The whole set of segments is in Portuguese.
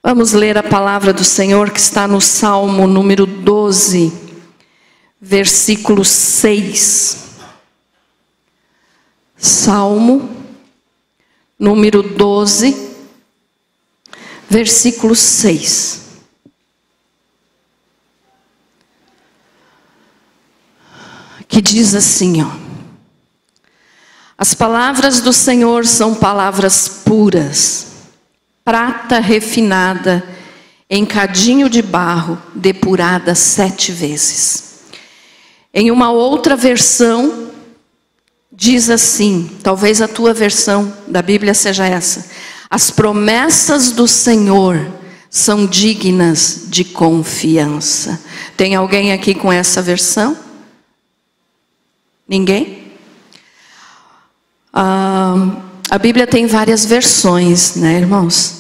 Vamos ler a palavra do Senhor que está no Salmo número 12, versículo 6. Salmo número 12, versículo 6. Que diz assim, ó: as palavras do Senhor são palavras puras, prata refinada em cadinho de barro, depurada 7 vezes. Em uma outra versão, diz assim, talvez a tua versão da Bíblia seja essa: as promessas do Senhor são dignas de confiança. Tem alguém aqui com essa versão? Ninguém? A Bíblia tem várias versões, né, irmãos?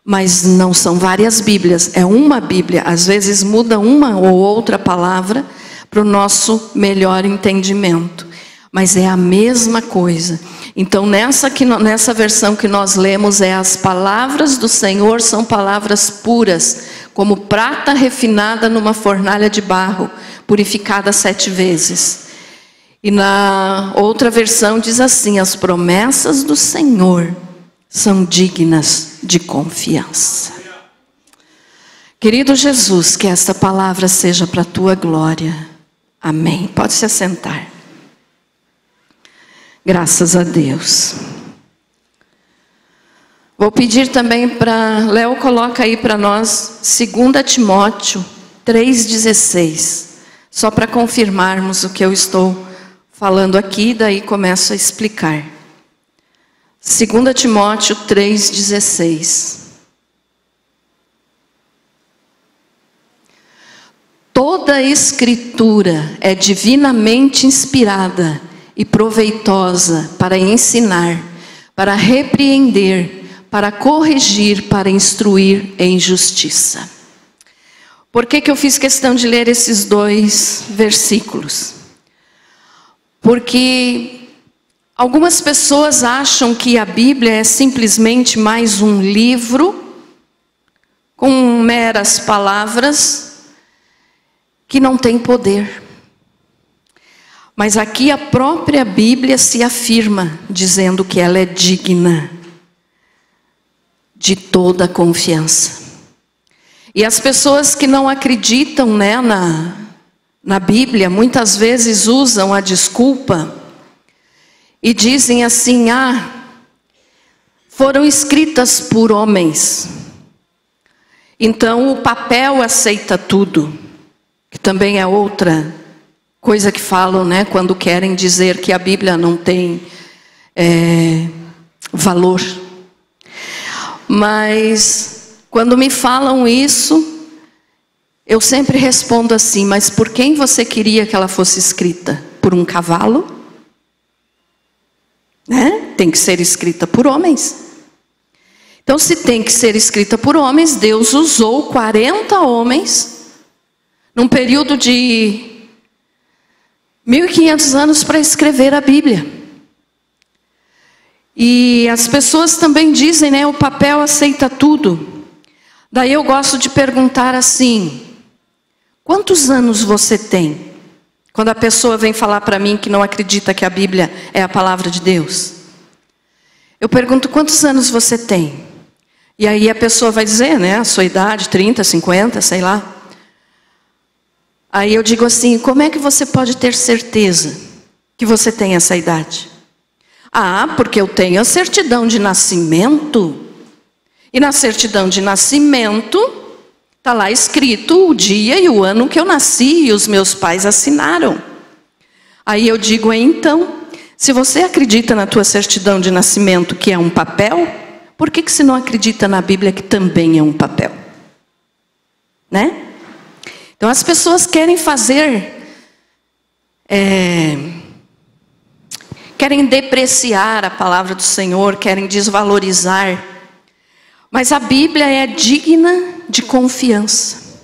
Mas não são várias Bíblias, é uma Bíblia. Às vezes muda uma ou outra palavra para o nosso melhor entendimento. Mas é a mesma coisa. Então nessa versão que nós lemos é: as palavras do Senhor são palavras puras, como prata refinada numa fornalha de barro, purificada 7 vezes. E na outra versão diz assim: as promessas do Senhor são dignas de confiança. Querido Jesus, que esta palavra seja para a tua glória. Amém. Pode se assentar. Graças a Deus. Vou pedir também para Léo, coloca aí para nós 2 Timóteo 3,16. Só para confirmarmos o que eu estou falando aqui, daí começo a explicar. 2 Timóteo 3,16. Toda a Escritura é divinamente inspirada e proveitosa para ensinar, para repreender, para corrigir, para instruir em justiça. Por que eu fiz questão de ler esses 2 versículos? Porque algumas pessoas acham que a Bíblia é simplesmente mais um livro com meras palavras que não tem poder. Mas aqui a própria Bíblia se afirma, dizendo que ela é digna de toda confiança. E as pessoas que não acreditam, né, na Bíblia, muitas vezes usam a desculpa e dizem assim: foram escritas por homens, então o papel aceita tudo. Que também é outra coisa que falam, né, quando querem dizer que a Bíblia não tem valor. Mas quando me falam isso, eu sempre respondo assim: mas por quem você queria que ela fosse escrita? Por um cavalo? Né? Tem que ser escrita por homens. Então, se tem que ser escrita por homens, Deus usou 40 homens num período de 1500 anos para escrever a Bíblia. E as pessoas também dizem, né, o papel aceita tudo. Daí eu gosto de perguntar assim: quantos anos você tem? Quando a pessoa vem falar para mim que não acredita que a Bíblia é a palavra de Deus, eu pergunto: quantos anos você tem? E aí a pessoa vai dizer, né, a sua idade, 30, 50, sei lá. Aí eu digo assim: como é que você pode ter certeza que você tem essa idade? Porque eu tenho a certidão de nascimento. E na certidão de nascimento está lá escrito o dia e o ano que eu nasci, e os meus pais assinaram. Aí eu digo: então, se você acredita na tua certidão de nascimento, que é um papel, por que você não acredita na Bíblia, que também é um papel? Né? Então as pessoas querem querem depreciar a palavra do Senhor, querem desvalorizar. Mas a Bíblia é digna de confiança.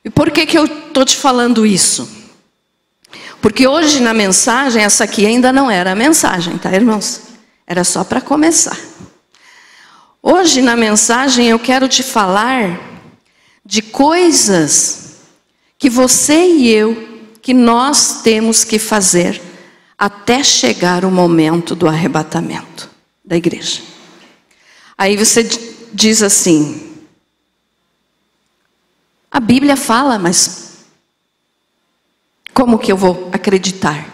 E por que eu estou te falando isso? Porque hoje na mensagem, essa aqui ainda não era a mensagem, tá, irmãos? Era só para começar. Hoje na mensagem eu quero te falar de coisas que você e eu, que nós temos que fazer até chegar o momento do arrebatamento da igreja. Aí você diz assim, a Bíblia fala, mas como que eu vou acreditar?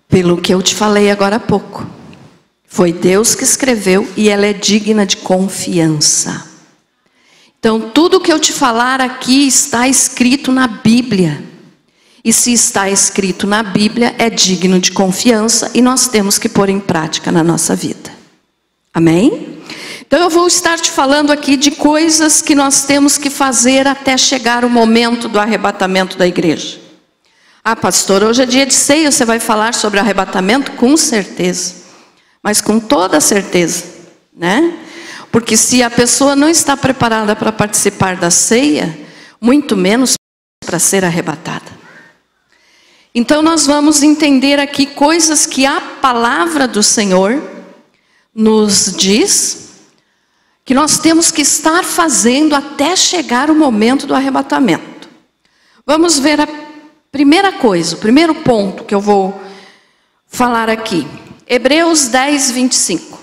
Pelo que eu te falei agora há pouco. Foi Deus que escreveu e ela é digna de confiança. Então, tudo que eu te falar aqui está escrito na Bíblia. E se está escrito na Bíblia, é digno de confiança e nós temos que pôr em prática na nossa vida. Amém? Então, eu vou estar te falando aqui de coisas que nós temos que fazer até chegar o momento do arrebatamento da igreja. Ah, pastor, hoje é dia de ceia, você vai falar sobre arrebatamento? Com certeza. Mas com toda certeza, né? Porque se a pessoa não está preparada para participar da ceia, muito menos para ser arrebatada. Então nós vamos entender aqui coisas que a palavra do Senhor nos diz, que nós temos que estar fazendo até chegar o momento do arrebatamento. Vamos ver a primeira coisa, o primeiro ponto que eu vou falar aqui. Hebreus 10, 25.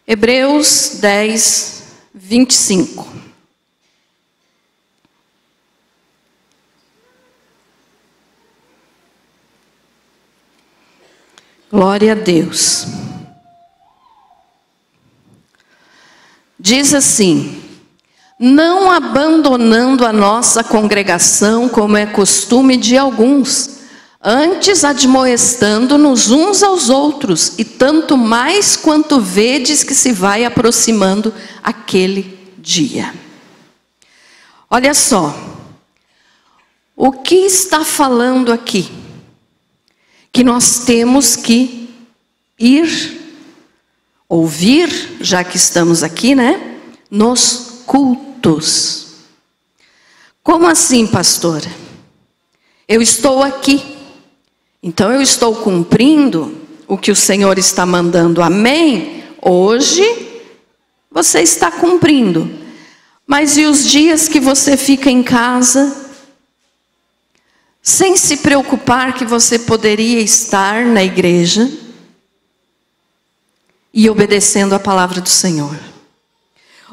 Hebreus 10, 25. Glória a Deus. Diz assim: não abandonando a nossa congregação, como é costume de alguns, antes admoestando-nos uns aos outros, e tanto mais quanto vedes que se vai aproximando aquele dia. Olha só, o que está falando aqui? Que nós temos que ir, ouvir, já que estamos aqui, né? Nos cultos. Como assim, pastora? Eu estou aqui, então eu estou cumprindo o que o Senhor está mandando, amém? Hoje você está cumprindo, mas e os dias que você fica em casa, sem se preocupar que você poderia estar na igreja e obedecendo a palavra do Senhor?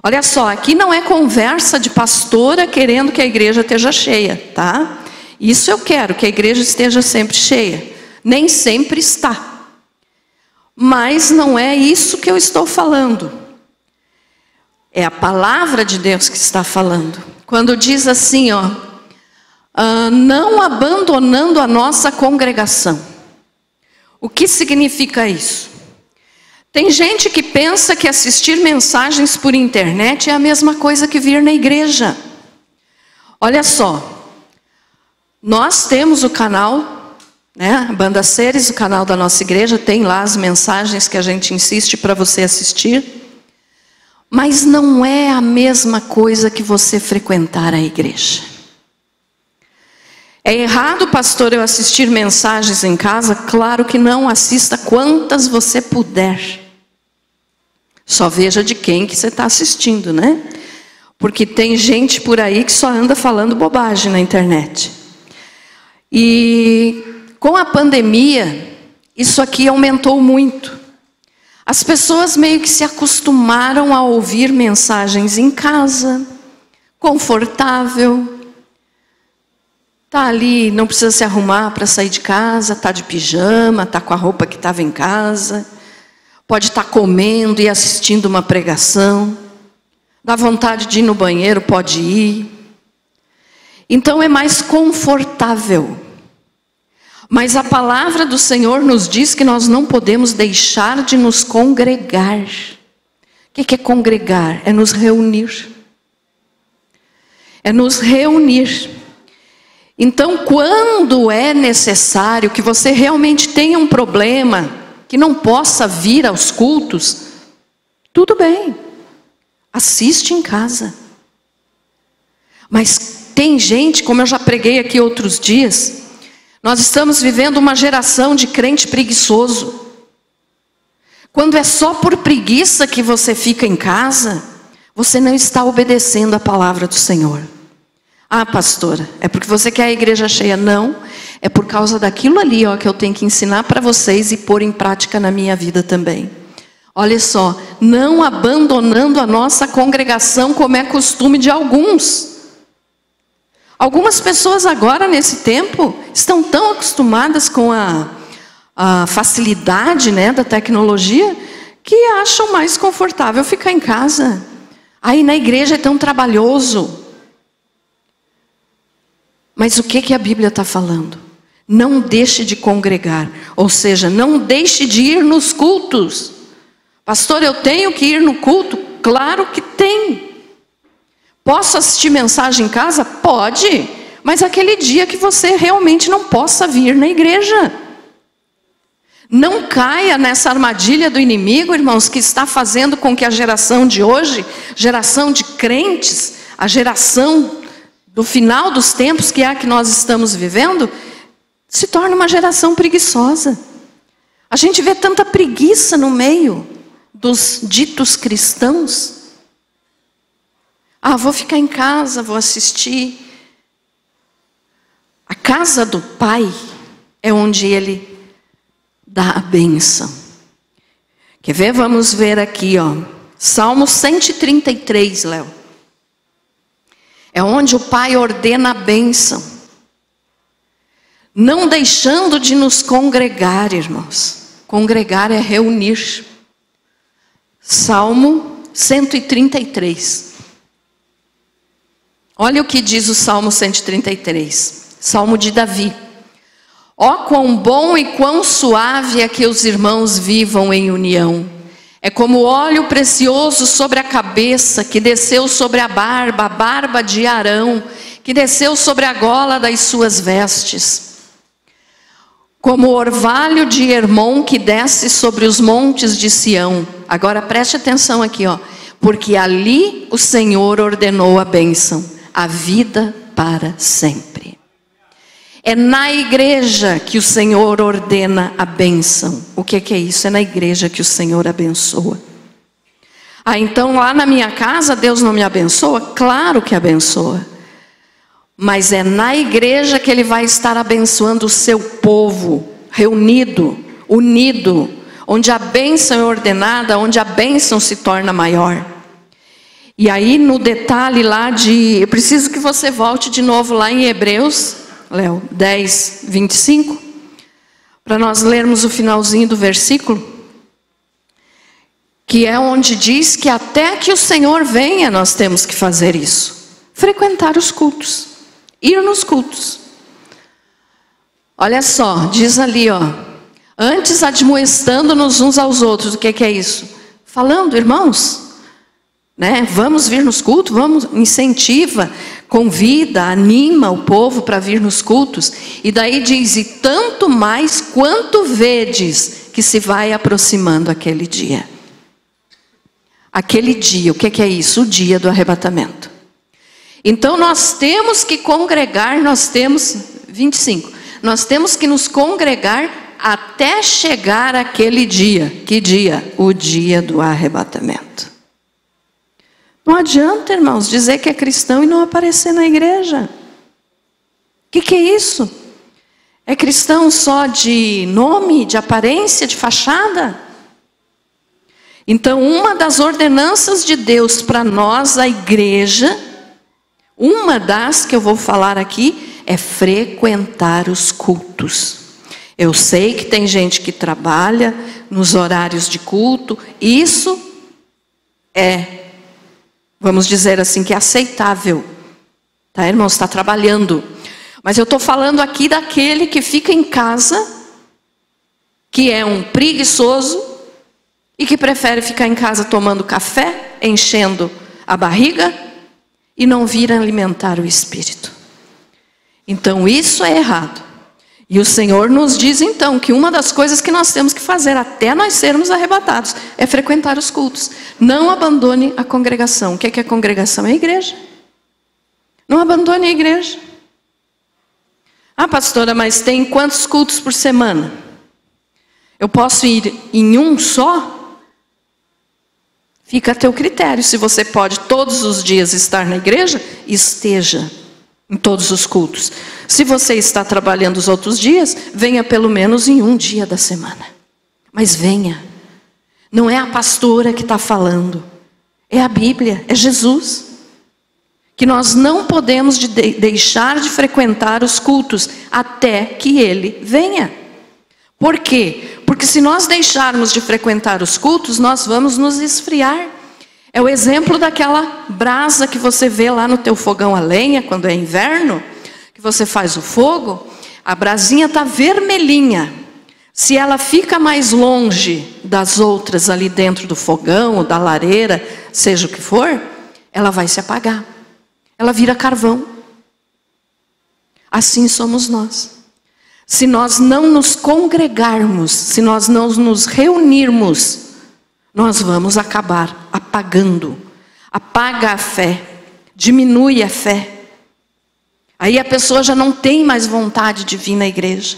Olha só, aqui não é conversa de pastora querendo que a igreja esteja cheia, tá? Isso eu quero, que a igreja esteja sempre cheia. Nem sempre está. Mas não é isso que eu estou falando. É a palavra de Deus que está falando. Quando diz assim, ó, não abandonando a nossa congregação. O que significa isso? Tem gente que pensa que assistir mensagens por internet é a mesma coisa que vir na igreja. Olha só. Nós temos o canal, né, Banda Seres, o canal da nossa igreja, tem lá as mensagens que a gente insiste para você assistir. Mas não é a mesma coisa que você frequentar a igreja. É errado, pastor, eu assistir mensagens em casa? Claro que não, assista quantas você puder. Só veja de quem que você está assistindo, né? Porque tem gente por aí que só anda falando bobagem na internet. E com a pandemia, isso aqui aumentou muito. As pessoas meio que se acostumaram a ouvir mensagens em casa, confortável. Está ali, não precisa se arrumar para sair de casa, está de pijama, está com a roupa que estava em casa. Pode estar comendo e assistindo uma pregação. Dá vontade de ir no banheiro, pode ir. Então é mais confortável. Mas a palavra do Senhor nos diz que nós não podemos deixar de nos congregar. O que é congregar? É nos reunir. É nos reunir. Então, quando é necessário que você realmente tenha um problema, que não possa vir aos cultos, tudo bem. Assiste em casa. Mas tem gente, como eu já preguei aqui outros dias, nós estamos vivendo uma geração de crente preguiçoso. quando é só por preguiça que você fica em casa, você não está obedecendo a palavra do Senhor. Ah, pastora, é porque você quer a igreja cheia? Não, é por causa daquilo ali, ó, que eu tenho que ensinar para vocês e pôr em prática na minha vida também. Olha só, não abandonando a nossa congregação como é costume de alguns. Algumas pessoas agora, nesse tempo, estão tão acostumadas com a facilidade, né, da tecnologia, que acham mais confortável ficar em casa. Aí na igreja é tão trabalhoso. Mas o que a Bíblia está falando? Não deixe de congregar, ou seja, não deixe de ir nos cultos. Pastor, eu tenho que ir no culto? Claro que tem. Posso assistir mensagem em casa? Pode, mas aquele dia que você realmente não possa vir na igreja. Não caia nessa armadilha do inimigo, irmãos, que está fazendo com que a geração de hoje, geração de crentes, a geração do final dos tempos, que é a que nós estamos vivendo, se torne uma geração preguiçosa. A gente vê tanta preguiça no meio dos ditos cristãos. Ah, vou ficar em casa, vou assistir. A casa do Pai é onde Ele dá a bênção. Quer ver? Vamos ver aqui, ó. Salmo 133, Léo. É onde o Pai ordena a bênção. Não deixando de nos congregar, irmãos. Congregar é reunir. Salmo 133. Olha o que diz o Salmo 133. Salmo de Davi. Ó, quão bom e quão suave é que os irmãos vivam em união. É como óleo precioso sobre a cabeça, que desceu sobre a barba de Arão, que desceu sobre a gola das suas vestes. Como o orvalho de Hermon, que desce sobre os montes de Sião. Agora preste atenção aqui, ó. Porque ali o Senhor ordenou a bênção, a vida para sempre. É na igreja que o Senhor ordena a bênção. O que é isso? É na igreja que o Senhor abençoa. Ah, então lá na minha casa Deus não me abençoa? Claro que abençoa. Mas é na igreja que Ele vai estar abençoando o seu povo, reunido, unido, onde a bênção é ordenada, onde a bênção se torna maior. E aí no detalhe lá de... Eu preciso que você volte de novo lá em Hebreus, Léo, 10, 25, para nós lermos o finalzinho do versículo, que é onde diz que até que o Senhor venha, nós temos que fazer isso. Frequentar os cultos, ir nos cultos. Olha só, diz ali, ó, antes admoestando-nos uns aos outros. O que é isso? Falando, irmãos, né? Vamos vir nos cultos, vamos, incentiva, convida, anima o povo para vir nos cultos. E daí diz, e tanto mais quanto vedes que se vai aproximando aquele dia. Aquele dia, o que é isso? O dia do arrebatamento. Então nós temos que congregar, nós temos, 25, nós temos que nos congregar até chegar aquele dia. Que dia? O dia do arrebatamento. Não adianta, irmãos, dizer que é cristão e não aparecer na igreja. O que é isso? É cristão só de nome, de aparência, de fachada? Então, uma das ordenanças de Deus para nós, a igreja, uma das que eu vou falar aqui, é frequentar os cultos. Eu sei que tem gente que trabalha nos horários de culto, isso é, vamos dizer assim, que é aceitável. Tá, irmãos? Está trabalhando. Mas eu estou falando aqui daquele que fica em casa, que é um preguiçoso, e que prefere ficar em casa tomando café, enchendo a barriga, e não vir alimentar o espírito. Então isso é errado. E o Senhor nos diz então que uma das coisas que nós temos que fazer até nós sermos arrebatados é frequentar os cultos. Não abandone a congregação. O que é a congregação? É a igreja. Não abandone a igreja. Ah, pastora, mas tem quantos cultos por semana? Eu posso ir em um só? Fica a teu critério. Se você pode todos os dias estar na igreja, esteja em todos os cultos. Se você está trabalhando os outros dias, venha pelo menos em um dia da semana. Mas venha. Não é a pastora que está falando. É a Bíblia, é Jesus. Que nós não podemos deixar de frequentar os cultos até que Ele venha. Por quê? Porque se nós deixarmos de frequentar os cultos, nós vamos nos esfriar. É o exemplo daquela brasa que você vê lá no teu fogão a lenha, quando é inverno, que você faz o fogo, a brasinha está vermelhinha. Se ela fica mais longe das outras ali dentro do fogão, ou da lareira, seja o que for, ela vai se apagar. Ela vira carvão. Assim somos nós. Se nós não nos congregarmos, se nós não nos reunirmos, nós vamos acabar apagando. Apaga a fé, diminui a fé. Aí a pessoa já não tem mais vontade de vir na igreja.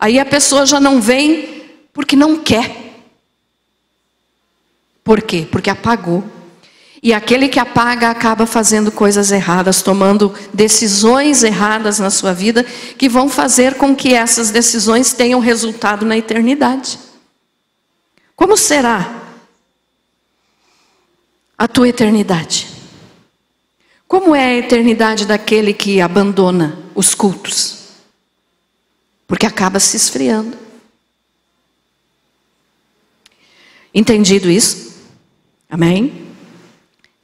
Aí a pessoa já não vem porque não quer. Por quê? Porque apagou. E aquele que apaga acaba fazendo coisas erradas, tomando decisões erradas na sua vida, que vão fazer com que essas decisões tenham resultado na eternidade. Como será a tua eternidade? Como é a eternidade daquele que abandona os cultos? Porque acaba se esfriando. Entendido isso? Amém?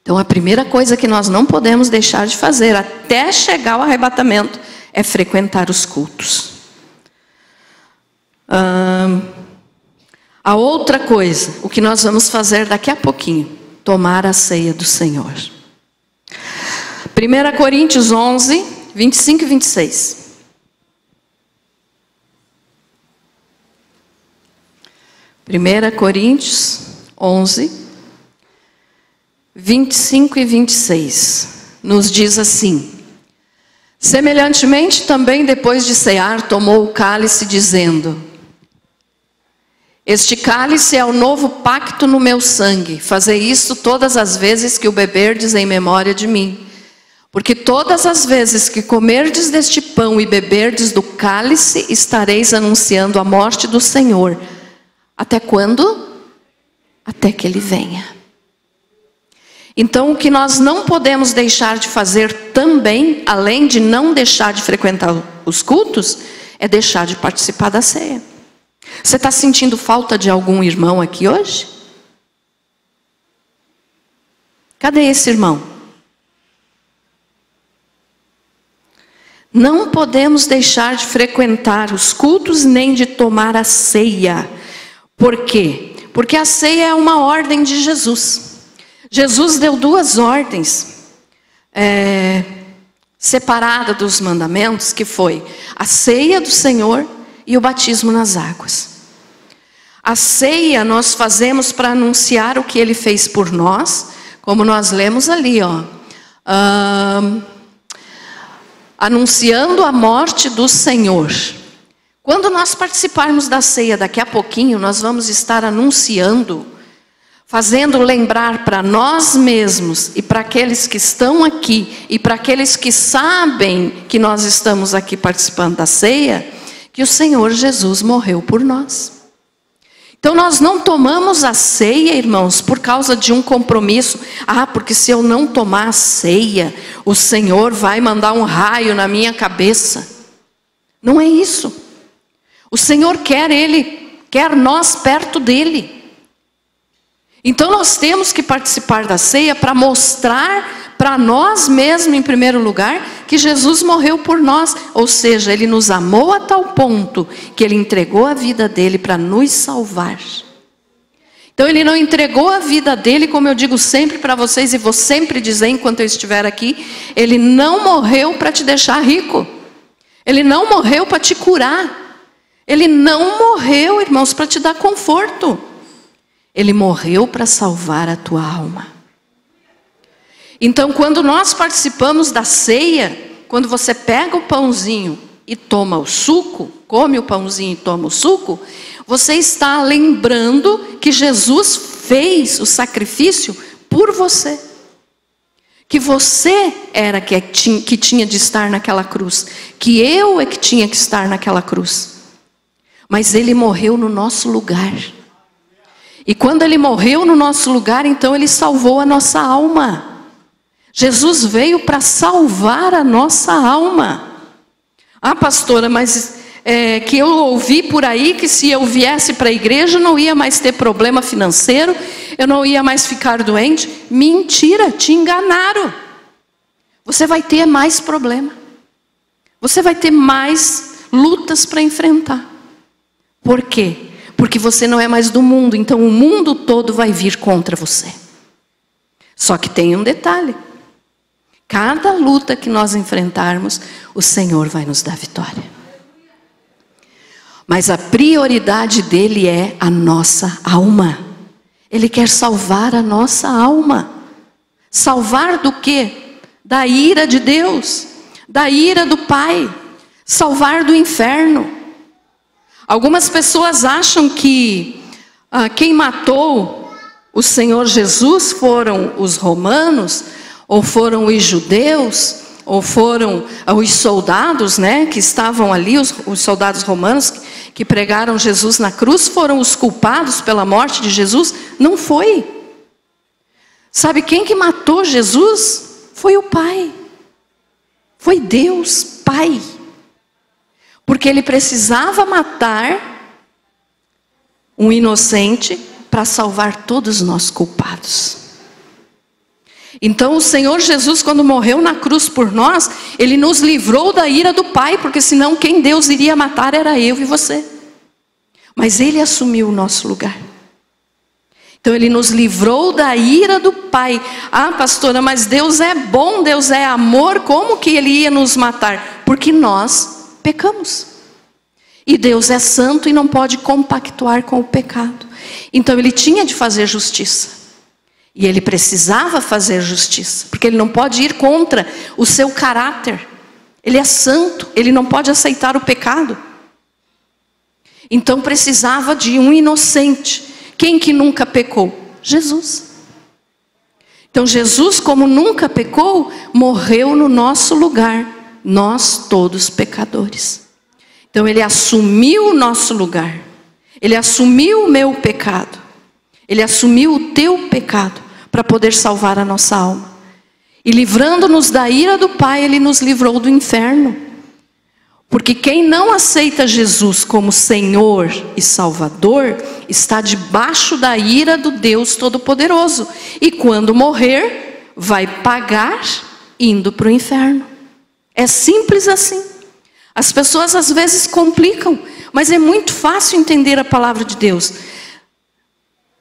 Então a primeira coisa que nós não podemos deixar de fazer até chegar ao arrebatamento é frequentar os cultos. A outra coisa, o que nós vamos fazer daqui a pouquinho, tomar a ceia do Senhor. 1 Coríntios 11, 25 e 26. 1 Coríntios 11, 25 e 26, nos diz assim: semelhantemente também depois de cear, tomou o cálice dizendo: este cálice é o novo pacto no meu sangue, fazei isso todas as vezes que o beberdes em memória de mim. Porque todas as vezes que comerdes deste pão e beberdes do cálice, estareis anunciando a morte do Senhor. Até quando? Até que Ele venha. Então, o que nós não podemos deixar de fazer também, além de não deixar de frequentar os cultos, é deixar de participar da ceia. Você está sentindo falta de algum irmão aqui hoje? Cadê esse irmão? Não podemos deixar de frequentar os cultos nem de tomar a ceia. Por quê? Porque a ceia é uma ordem de Jesus. Jesus deu duas ordens separadas dos mandamentos, que foi a ceia do Senhor e o batismo nas águas. A ceia nós fazemos para anunciar o que Ele fez por nós, como nós lemos ali, anunciando a morte do Senhor. Quando nós participarmos da ceia daqui a pouquinho, nós vamos estar anunciando, fazendo lembrar para nós mesmos e para aqueles que estão aqui e para aqueles que sabem que nós estamos aqui participando da ceia, que o Senhor Jesus morreu por nós. Então nós não tomamos a ceia, irmãos, por causa de um compromisso. Porque se eu não tomar a ceia, o Senhor vai mandar um raio na minha cabeça. Não é isso. O Senhor quer nós perto dEle. Então nós temos que participar da ceia para mostrar para nós mesmos, em primeiro lugar, que Jesus morreu por nós. Ou seja, Ele nos amou a tal ponto que Ele entregou a vida dEle para nos salvar. Então Ele não entregou a vida dEle, como eu digo sempre para vocês, e vou sempre dizer enquanto eu estiver aqui, Ele não morreu para te deixar rico. Ele não morreu para te curar. Ele não morreu, irmãos, para te dar conforto. Ele morreu para salvar a tua alma. Então, quando nós participamos da ceia, quando você pega o pãozinho e toma o suco, come o pãozinho e toma o suco, você está lembrando que Jesus fez o sacrifício por você. Que você era que tinha de estar naquela cruz. Que eu é que tinha que estar naquela cruz. Mas Ele morreu no nosso lugar. E quando Ele morreu no nosso lugar, então Ele salvou a nossa alma. Jesus veio para salvar a nossa alma. Ah, pastora, mas que eu ouvi por aí que se eu viesse para a igreja eu não ia mais ter problema financeiro, eu não ia mais ficar doente. Mentira, te enganaram. Você vai ter mais problema. Você vai ter mais lutas para enfrentar. Por quê? Porque você não é mais do mundo, então o mundo todo vai vir contra você. Só que tem um detalhe. Cada luta que nós enfrentarmos, o Senhor vai nos dar vitória. Mas a prioridade dele é a nossa alma. Ele quer salvar a nossa alma. Salvar do quê? Da ira de Deus, da ira do Pai. Salvar do inferno. Algumas pessoas acham que quem matou o Senhor Jesus foram os romanos, ou foram os judeus, ou foram os soldados, né, que estavam ali, os soldados romanos que pregaram Jesus na cruz, foram os culpados pela morte de Jesus. Não foi. Sabe quem que matou Jesus? Foi o Pai. Foi Deus, Pai. Porque Ele precisava matar um inocente para salvar todos nós culpados. Então o Senhor Jesus, quando morreu na cruz por nós, Ele nos livrou da ira do Pai, porque senão quem Deus iria matar era eu e você. Mas Ele assumiu o nosso lugar. Então Ele nos livrou da ira do Pai. Ah, pastora, mas Deus é bom, Deus é amor, como que Ele ia nos matar? Porque nós pecamos. E Deus é santo e não pode compactuar com o pecado. Então Ele tinha de fazer justiça. E Ele precisava fazer justiça, porque Ele não pode ir contra o seu caráter. Ele é santo, Ele não pode aceitar o pecado. Então precisava de um inocente. Quem que nunca pecou? Jesus. Então Jesus, como nunca pecou, morreu no nosso lugar, nós todos pecadores. Então Ele assumiu o nosso lugar. Ele assumiu o meu pecado. Ele assumiu o teu pecado para poder salvar a nossa alma. E livrando-nos da ira do Pai, Ele nos livrou do inferno. Porque quem não aceita Jesus como Senhor e Salvador, está debaixo da ira do Deus Todo-Poderoso. E quando morrer, vai pagar indo para o inferno. É simples assim. As pessoas às vezes complicam, mas é muito fácil entender a palavra de Deus.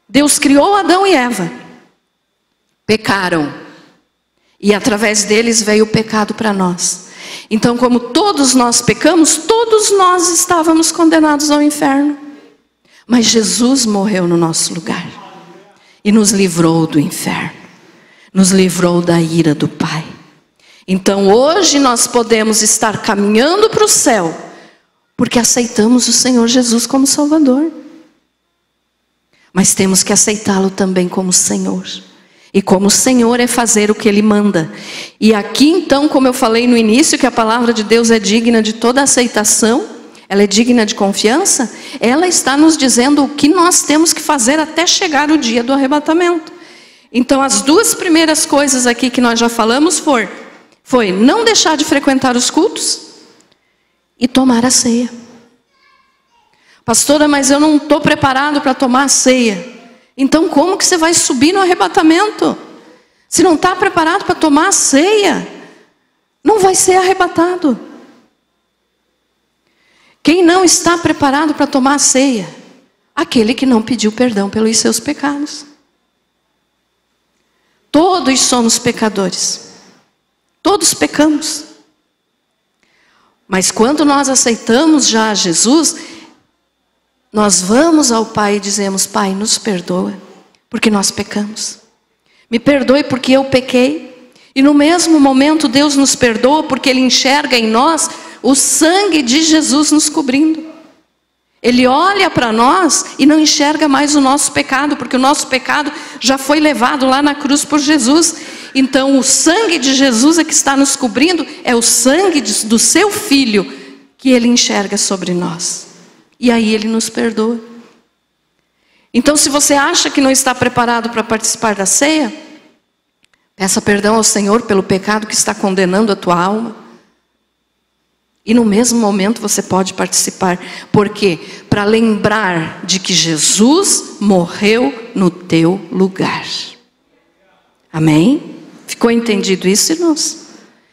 Deus criou Adão e Eva. Pecaram. E através deles veio o pecado para nós. Então, como todos nós pecamos, todos nós estávamos condenados ao inferno. Mas Jesus morreu no nosso lugar. E nos livrou do inferno. Nos livrou da ira do Pai. Então, hoje nós podemos estar caminhando para o céu, porque aceitamos o Senhor Jesus como Salvador. Mas temos que aceitá-lo também como Senhor. E como Senhor é fazer o que Ele manda. E aqui então, como eu falei no início, que a palavra de Deus é digna de toda aceitação, ela é digna de confiança, ela está nos dizendo o que nós temos que fazer até chegar o dia do arrebatamento. Então as duas primeiras coisas aqui que nós já falamos foi não deixar de frequentar os cultos e tomar a ceia. Pastora, mas eu não estou preparado para tomar a ceia. Então como que você vai subir no arrebatamento? Se não está preparado para tomar a ceia, não vai ser arrebatado. Quem não está preparado para tomar a ceia? Aquele que não pediu perdão pelos seus pecados. Todos somos pecadores. Todos pecamos. Mas quando nós aceitamos já Jesus, nós vamos ao Pai e dizemos: Pai, nos perdoa, porque nós pecamos. Me perdoe porque eu pequei. E no mesmo momento Deus nos perdoa porque Ele enxerga em nós o sangue de Jesus nos cobrindo. Ele olha para nós e não enxerga mais o nosso pecado, porque o nosso pecado já foi levado lá na cruz por Jesus. Então o sangue de Jesus é que está nos cobrindo, é o sangue do seu Filho que Ele enxerga sobre nós. E aí Ele nos perdoa. Então, se você acha que não está preparado para participar da ceia, peça perdão ao Senhor pelo pecado que está condenando a tua alma. E no mesmo momento você pode participar. Por quê? Para lembrar de que Jesus morreu no teu lugar. Amém? Ficou entendido isso, irmãos?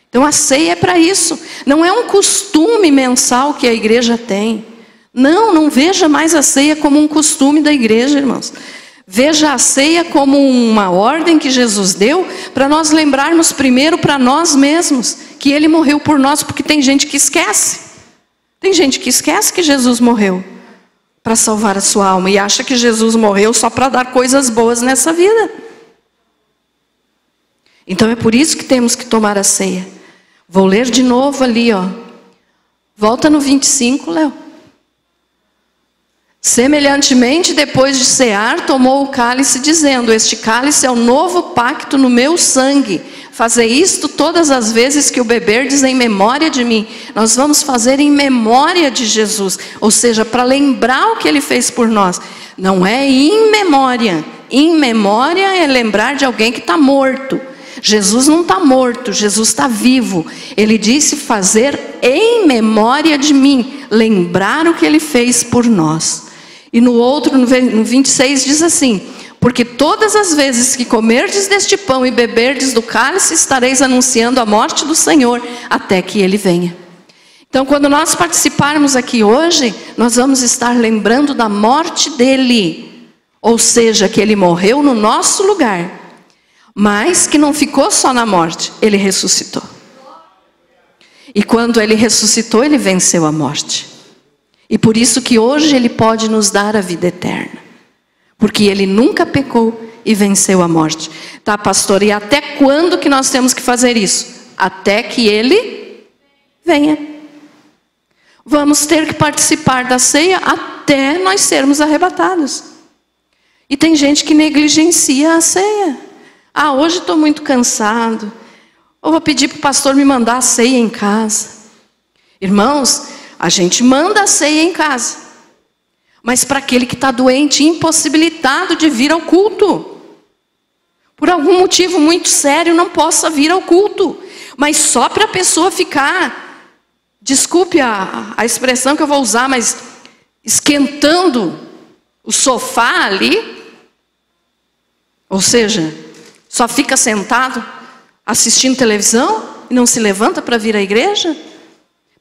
Então a ceia é para isso. Não é um costume mensal que a igreja tem. Não veja mais a ceia como um costume da igreja, irmãos. Veja a ceia como uma ordem que Jesus deu para nós lembrarmos primeiro para nós mesmos que Ele morreu por nós, porque tem gente que esquece. Tem gente que esquece que Jesus morreu para salvar a sua alma e acha que Jesus morreu só para dar coisas boas nessa vida. Então é por isso que temos que tomar a ceia. Vou ler de novo ali, ó. Volta no 25, Léo. Semelhantemente, depois de cear, tomou o cálice, dizendo: este cálice é o novo pacto no meu sangue. Fazei isto todas as vezes que o beberdes em memória de mim. Nós vamos fazer em memória de Jesus, ou seja, para lembrar o que Ele fez por nós. Não é em memória. Em memória é lembrar de alguém que está morto. Jesus não está morto, Jesus está vivo. Ele disse fazer em memória de mim, lembrar o que Ele fez por nós. E no outro, no 26, diz assim: porque todas as vezes que comerdes deste pão e beberdes do cálice, estareis anunciando a morte do Senhor, até que Ele venha. Então, quando nós participarmos aqui hoje, nós vamos estar lembrando da morte dEle. Ou seja, que Ele morreu no nosso lugar, mas que não ficou só na morte, Ele ressuscitou. E quando Ele ressuscitou, Ele venceu a morte. E por isso que hoje Ele pode nos dar a vida eterna. Porque Ele nunca pecou e venceu a morte. Tá, pastor? E até quando que nós temos que fazer isso? Até que Ele venha. Vamos ter que participar da ceia até nós sermos arrebatados. E tem gente que negligencia a ceia. Ah, hoje estou muito cansado. Eu vou pedir para o pastor me mandar a ceia em casa. Irmãos, a gente manda a ceia em casa. Mas para aquele que está doente, impossibilitado de vir ao culto. Por algum motivo muito sério, não possa vir ao culto. Mas só para a pessoa ficar, desculpe a expressão que eu vou usar, mas esquentando o sofá ali. Ou seja, só fica sentado assistindo televisão e não se levanta para vir à igreja.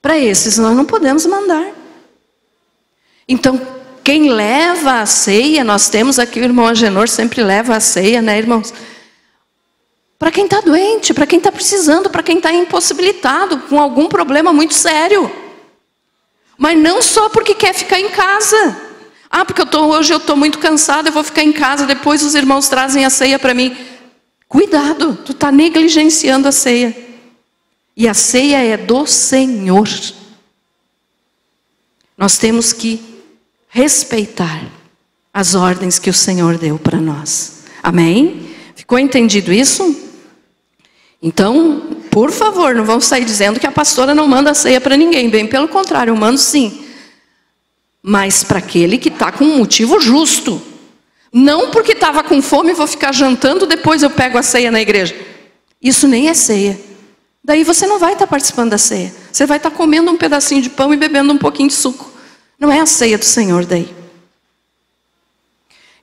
Para esses nós não podemos mandar. Então, quem leva a ceia, nós temos aqui o irmão Agenor, sempre leva a ceia, né, irmãos? Para quem está doente, para quem está precisando, para quem está impossibilitado, com algum problema muito sério. Mas não só porque quer ficar em casa. Ah, porque hoje eu estou muito cansado, eu vou ficar em casa, depois os irmãos trazem a ceia para mim. Cuidado, tu está negligenciando a ceia. E a ceia é do Senhor. Nós temos que respeitar as ordens que o Senhor deu para nós. Amém? Ficou entendido isso? Então, por favor, não vamos sair dizendo que a pastora não manda a ceia para ninguém. Bem, pelo contrário, eu mando sim. Mas para aquele que está com um motivo justo. Não porque estava com fome e vou ficar jantando, depois eu pego a ceia na igreja. Isso nem é ceia. Daí você não vai estar participando da ceia. Você vai estar comendo um pedacinho de pão e bebendo um pouquinho de suco. Não é a ceia do Senhor daí.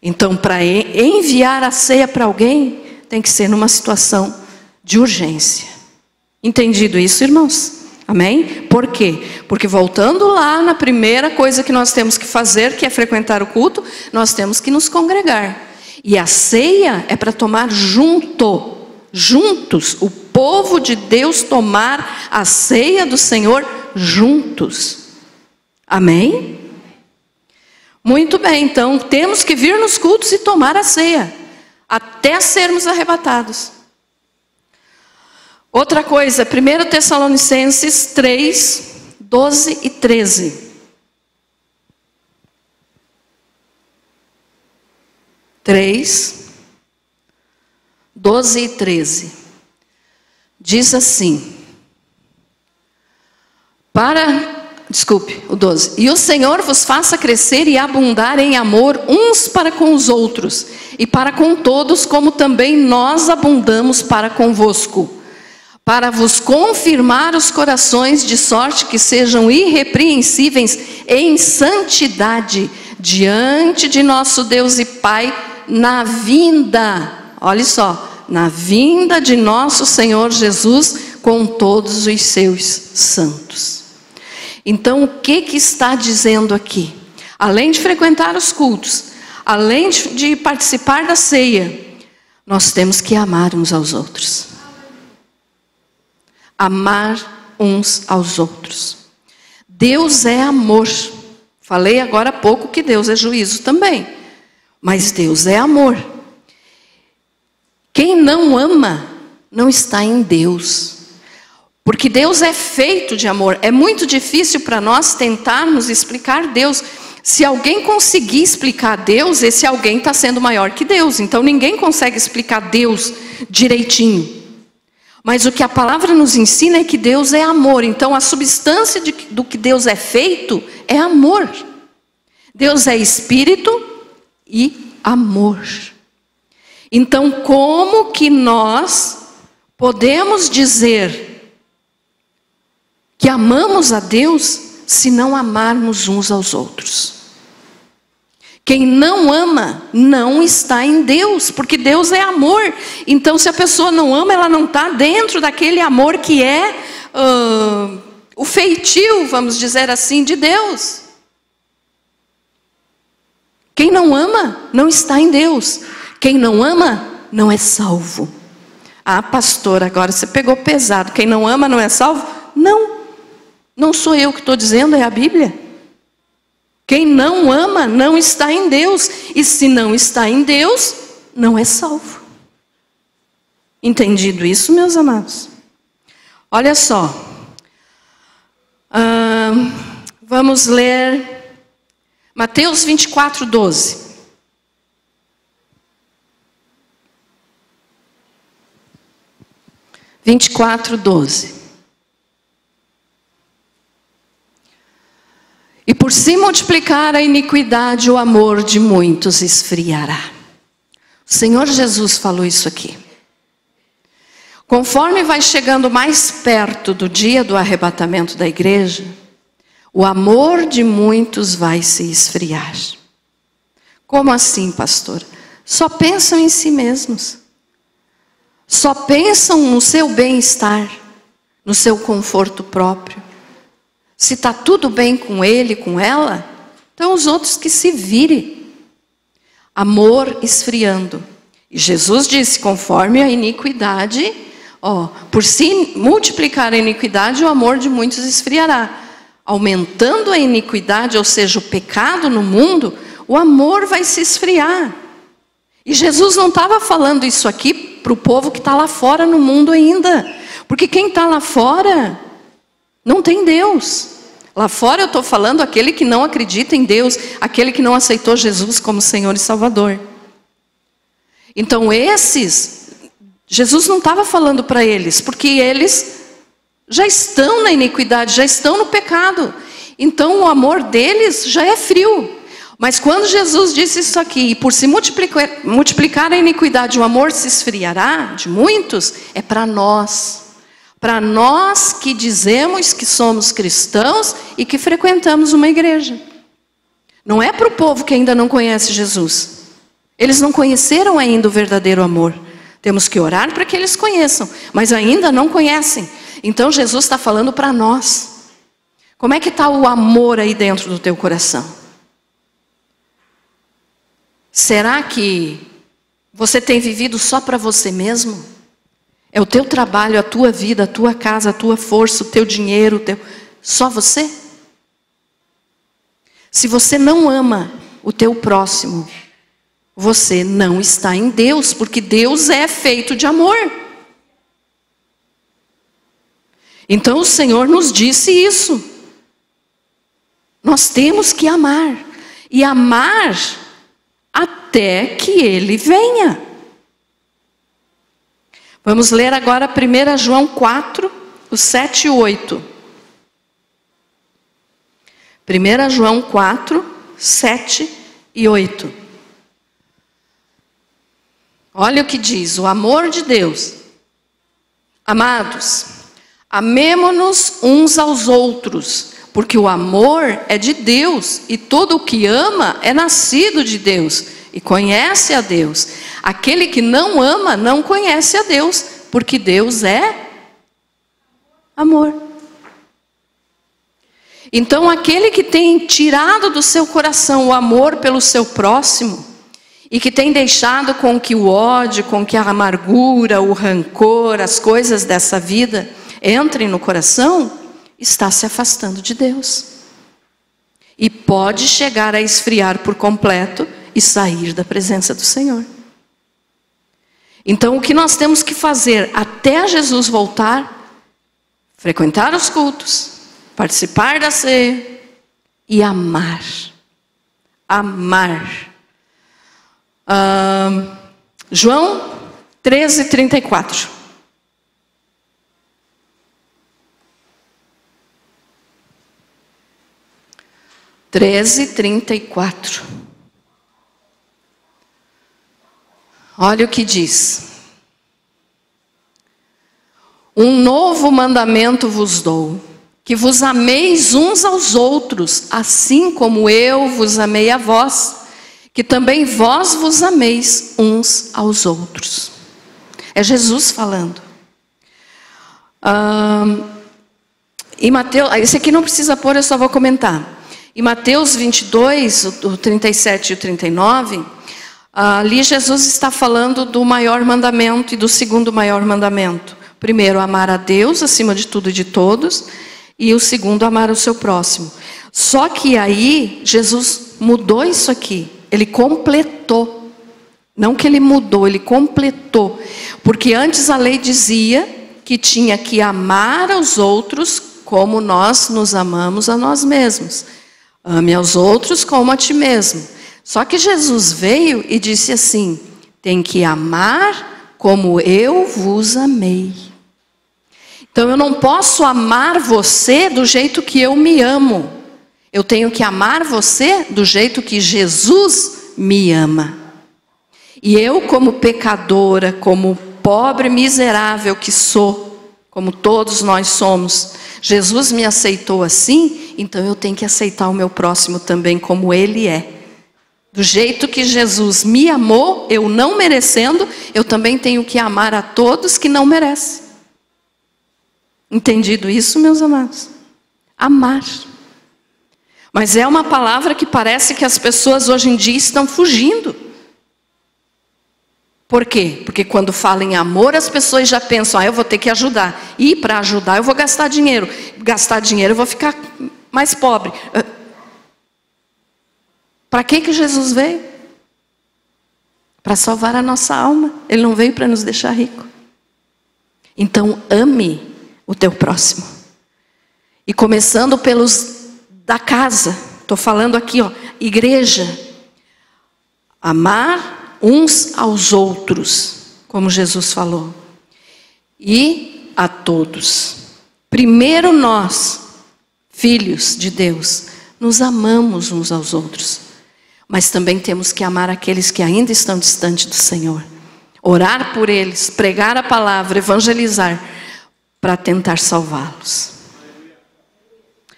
Então, para enviar a ceia para alguém, tem que ser numa situação de urgência. Entendido isso, irmãos? Amém? Por quê? Porque voltando lá na primeira coisa que nós temos que fazer, que é frequentar o culto, nós temos que nos congregar. E a ceia é para tomar juntos, o povo de Deus tomar a ceia do Senhor juntos. Amém? Muito bem, então temos que vir nos cultos e tomar a ceia, até sermos arrebatados. Outra coisa, 1 Tessalonicenses 3, 12 e 13. 3, 12 e 13. Diz assim, o 12. E o Senhor vos faça crescer e abundar em amor uns para com os outros, e para com todos, como também nós abundamos para convosco, para vos confirmar os corações, de sorte que sejam irrepreensíveis em santidade, diante de nosso Deus e Pai, na vinda, olha só, na vinda de nosso Senhor Jesus, com todos os seus santos. Então, o que está dizendo aqui? Além de frequentar os cultos, além de participar da ceia, nós temos que amar uns aos outros. Amar uns aos outros. Deus é amor. Falei agora há pouco que Deus é juízo também. Mas Deus é amor. Quem não ama, não está em Deus. Porque Deus é feito de amor. É muito difícil para nós tentarmos explicar Deus. Se alguém conseguir explicar Deus, esse alguém está sendo maior que Deus. Então ninguém consegue explicar Deus direitinho. Mas o que a palavra nos ensina é que Deus é amor. Então a substância do que Deus é feito é amor. Deus é espírito e amor. Então como que nós podemos dizer que amamos a Deus se não amarmos uns aos outros? Quem não ama não está em Deus, porque Deus é amor. Então se a pessoa não ama, ela não está dentro daquele amor que é o feitio, vamos dizer assim, de Deus. Quem não ama não está em Deus. Quem não ama não é salvo. Ah, pastor, agora você pegou pesado. Quem não ama não é salvo? Não. Não sou eu que estou dizendo, é a Bíblia. Quem não ama não está em Deus. E se não está em Deus, não é salvo. Entendido isso, meus amados? Olha só. Vamos ler Mateus 24, 12. E por se multiplicar a iniquidade, o amor de muitos esfriará. O Senhor Jesus falou isso aqui. Conforme vai chegando mais perto do dia do arrebatamento da igreja, o amor de muitos vai se esfriar. Como assim, pastor? Só pensam em si mesmos. Só pensam no seu bem-estar, no seu conforto próprio. Se está tudo bem com ele, com ela, então os outros que se virem. Amor esfriando. E Jesus disse, conforme a iniquidade, por se multiplicar a iniquidade, o amor de muitos esfriará. Aumentando a iniquidade, ou seja, o pecado no mundo, o amor vai se esfriar. E Jesus não estava falando isso aqui para o povo que está lá fora no mundo ainda. Porque quem está lá fora não tem Deus. Lá fora eu estou falando aquele que não acredita em Deus, aquele que não aceitou Jesus como Senhor e Salvador. Então esses, Jesus não estava falando para eles, porque eles já estão na iniquidade, já estão no pecado. Então o amor deles já é frio. Mas quando Jesus disse isso aqui, e por se multiplicar a iniquidade, o amor se esfriará de muitos, é para nós. Para nós que dizemos que somos cristãos e que frequentamos uma igreja. Não é para o povo que ainda não conhece Jesus. Eles não conheceram ainda o verdadeiro amor. Temos que orar para que eles conheçam, mas ainda não conhecem. Então Jesus está falando para nós. Como é que está o amor aí dentro do teu coração? Será que você tem vivido só para você mesmo? É o teu trabalho, a tua vida, a tua casa, a tua força, o teu dinheiro, só você? Se você não ama o teu próximo, você não está em Deus, porque Deus é feito de amor. Então o Senhor nos disse isso. Nós temos que amar. E amar a até que ele venha. Vamos ler agora 1 João 4, os 7 e 8. 1 João 4, 7 e 8. Olha o que diz: o amor de Deus. Amados, amemo-nos uns aos outros, porque o amor é de Deus, e todo o que ama é nascido de Deus e conhece a Deus. Aquele que não ama não conhece a Deus, porque Deus é amor. Então, aquele que tem tirado do seu coração o amor pelo seu próximo, e que tem deixado com que o ódio, com que a amargura, o rancor, as coisas dessa vida entrem no coração, está se afastando de Deus. E pode chegar a esfriar por completo e sair da presença do Senhor. Então, o que nós temos que fazer até Jesus voltar? Frequentar os cultos, participar da ceia e amar. Amar. João 13, 34. Olha o que diz: um novo mandamento vos dou, que vos ameis uns aos outros, assim como eu vos amei a vós, que também vós vos ameis uns aos outros. É Jesus falando. Em Mateus, esse aqui não precisa pôr, eu só vou comentar. Em Mateus 22, o 37 e o 39, ali Jesus está falando do maior mandamento e do segundo maior mandamento. Primeiro, amar a Deus acima de tudo e de todos. E o segundo, amar o seu próximo. Só que aí, Jesus mudou isso aqui. Ele completou. Não que ele mudou, ele completou. Porque antes a lei dizia que tinha que amar aos outros como nós nos amamos a nós mesmos. Ame aos outros como a ti mesmo. Só que Jesus veio e disse assim: tem que amar como eu vos amei. Então eu não posso amar você do jeito que eu me amo. Eu tenho que amar você do jeito que Jesus me ama. E eu, como pecadora, como pobre miserável que sou, como todos nós somos, Jesus me aceitou assim, então eu tenho que aceitar o meu próximo também como ele é. Do jeito que Jesus me amou, eu não merecendo, eu também tenho que amar a todos que não merecem. Entendido isso, meus amados? Amar. Mas é uma palavra que parece que as pessoas hoje em dia estão fugindo. Por quê? Porque quando falam em amor, as pessoas já pensam: eu vou ter que ajudar. E para ajudar eu vou gastar dinheiro. Gastar dinheiro eu vou ficar mais pobre. Para que Jesus veio? Para salvar a nossa alma. Ele não veio para nos deixar rico. Então ame o teu próximo. E começando pelos da casa. Estou falando aqui, ó, igreja. Amar uns aos outros, como Jesus falou. E a todos. Primeiro nós, filhos de Deus, nos amamos uns aos outros. Mas também temos que amar aqueles que ainda estão distantes do Senhor. Orar por eles, pregar a palavra, evangelizar, para tentar salvá-los.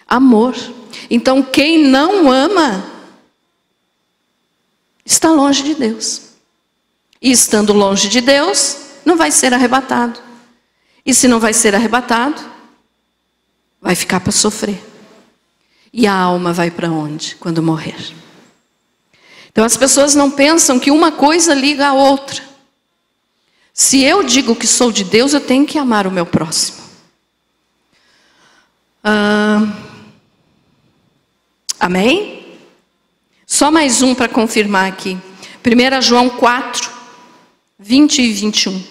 Amor. Então quem não ama, está longe de Deus. E estando longe de Deus, não vai ser arrebatado. E se não vai ser arrebatado, vai ficar para sofrer. E a alma vai para onde quando morrer? Então as pessoas não pensam que uma coisa liga a outra. Se eu digo que sou de Deus, eu tenho que amar o meu próximo. Amém? Só mais um para confirmar aqui. 1 João 4, 20 e 21.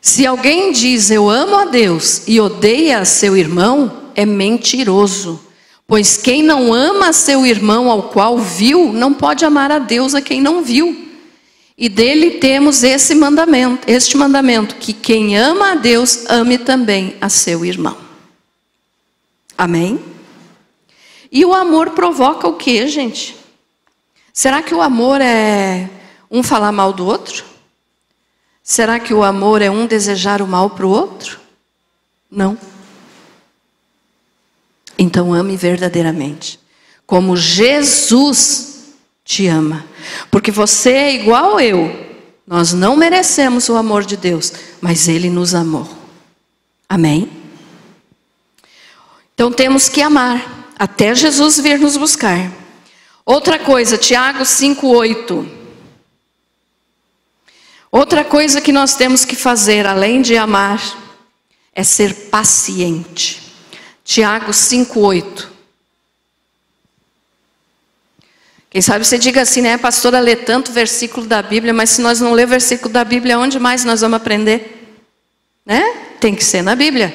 Se alguém diz eu amo a Deus e odeia a seu irmão, é mentiroso. Pois quem não ama a seu irmão ao qual viu, não pode amar a Deus a quem não viu. E dele temos este mandamento, que quem ama a Deus, ame também a seu irmão. Amém? E o amor provoca o quê, gente? Será que o amor é um falar mal do outro? Será que o amor é um desejar o mal para o outro? Não. Então ame verdadeiramente, como Jesus te ama. Porque você é igual eu. Nós não merecemos o amor de Deus, mas Ele nos amou. Amém? Então temos que amar, até Jesus vir nos buscar. Outra coisa, Tiago 5:8. Outra coisa que nós temos que fazer, além de amar, é ser paciente. Tiago 5:8. Quem sabe você diga assim, né, pastora, lê tanto versículo da Bíblia, mas se nós não ler versículo da Bíblia, onde mais nós vamos aprender? Né? Tem que ser na Bíblia.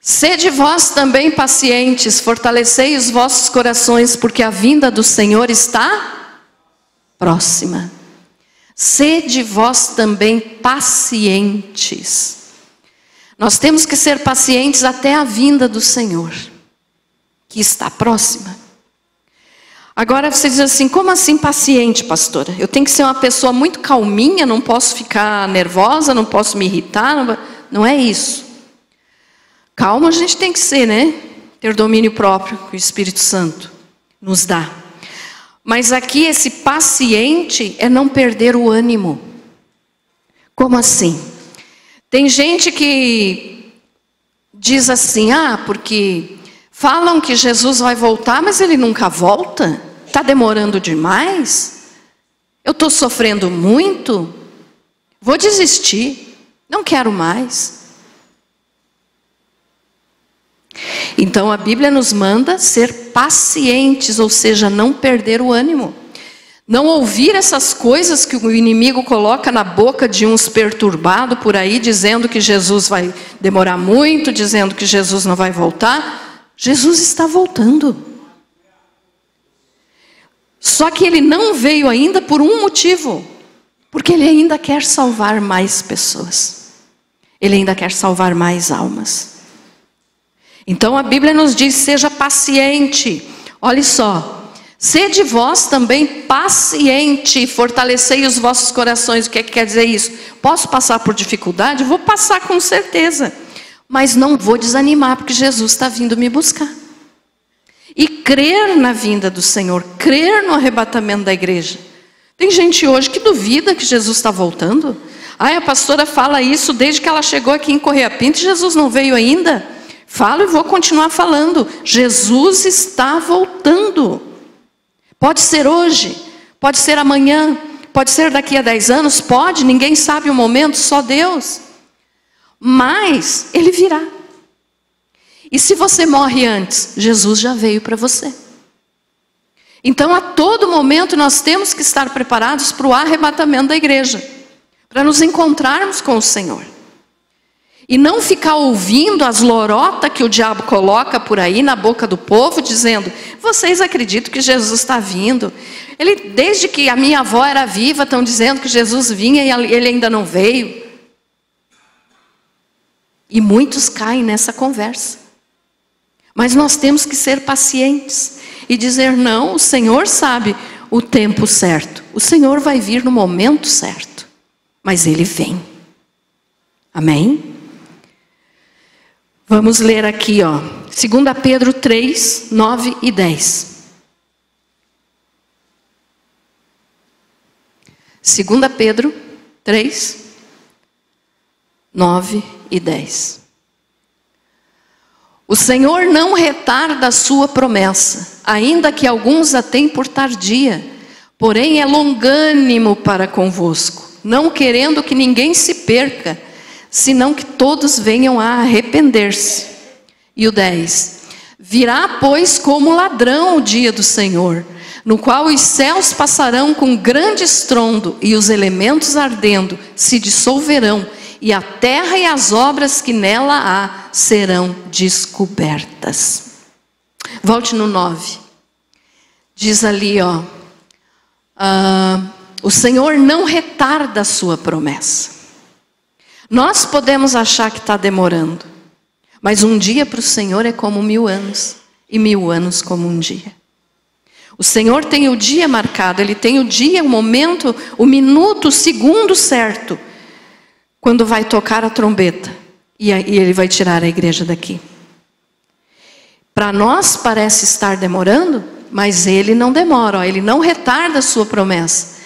Sede vós também pacientes, fortalecei os vossos corações, porque a vinda do Senhor está próxima. Sede vós também pacientes. Nós temos que ser pacientes até a vinda do Senhor, que está próxima. Agora você diz assim, como assim paciente, pastora? Eu tenho que ser uma pessoa muito calminha, não posso ficar nervosa, não posso me irritar, não é isso. Calma a gente tem que ser, né? Ter domínio próprio, que o Espírito Santo nos dá. Mas aqui esse paciente é não perder o ânimo. Como assim? Tem gente que diz assim, porque falam que Jesus vai voltar, mas Ele nunca volta. Está demorando demais. Eu estou sofrendo muito. Vou desistir. Não quero mais. Então a Bíblia nos manda ser pacientes, ou seja, não perder o ânimo. Não ouvir essas coisas que o inimigo coloca na boca de uns perturbados por aí, dizendo que Jesus vai demorar muito, dizendo que Jesus não vai voltar. Jesus está voltando. Só que Ele não veio ainda por um motivo. Porque Ele ainda quer salvar mais pessoas. Ele ainda quer salvar mais almas. Então a Bíblia nos diz, seja paciente. Olha só. Sede vós também paciente, fortalecei os vossos corações. O que é que quer dizer isso? Posso passar por dificuldade? Vou passar com certeza. Mas não vou desanimar, porque Jesus está vindo me buscar. E crer na vinda do Senhor, crer no arrebatamento da igreja. Tem gente hoje que duvida que Jesus está voltando. A pastora fala isso desde que ela chegou aqui em Correia Pinto e Jesus não veio ainda. Falo e vou continuar falando. Jesus está voltando. Pode ser hoje, pode ser amanhã, pode ser daqui a 10 anos, pode, ninguém sabe o momento, só Deus. Mas Ele virá. E se você morre antes, Jesus já veio para você. Então a todo momento nós temos que estar preparados para o arrebatamento da igreja. Para nos encontrarmos com o Senhor. E não ficar ouvindo as lorotas que o diabo coloca por aí na boca do povo, dizendo, vocês acreditam que Jesus está vindo? Desde que a minha avó era viva, estão dizendo que Jesus vinha e Ele ainda não veio. E muitos caem nessa conversa. Mas nós temos que ser pacientes e dizer, não, o Senhor sabe o tempo certo. O Senhor vai vir no momento certo. Mas Ele vem. Amém? Vamos ler aqui, 2 Pedro 3, 9 e 10. 2 Pedro 3, 9 e 10. O Senhor não retarda a sua promessa, ainda que alguns a tenham por tardia, porém é longânimo para convosco, não querendo que ninguém se perca, senão que todos venham a arrepender-se. E o 10. Virá, pois, como ladrão o dia do Senhor, no qual os céus passarão com grande estrondo, e os elementos ardendo se dissolverão, e a terra e as obras que nela há serão descobertas. Volte no 9. Diz ali, o Senhor não retarda a sua promessa. Nós podemos achar que está demorando, mas um dia para o Senhor é como 1000 anos, e 1000 anos como um dia. O Senhor tem o dia marcado, Ele tem o dia, o momento, o minuto, o segundo certo, quando vai tocar a trombeta, e Ele vai tirar a igreja daqui. Para nós parece estar demorando, mas Ele não demora, Ele não retarda a sua promessa,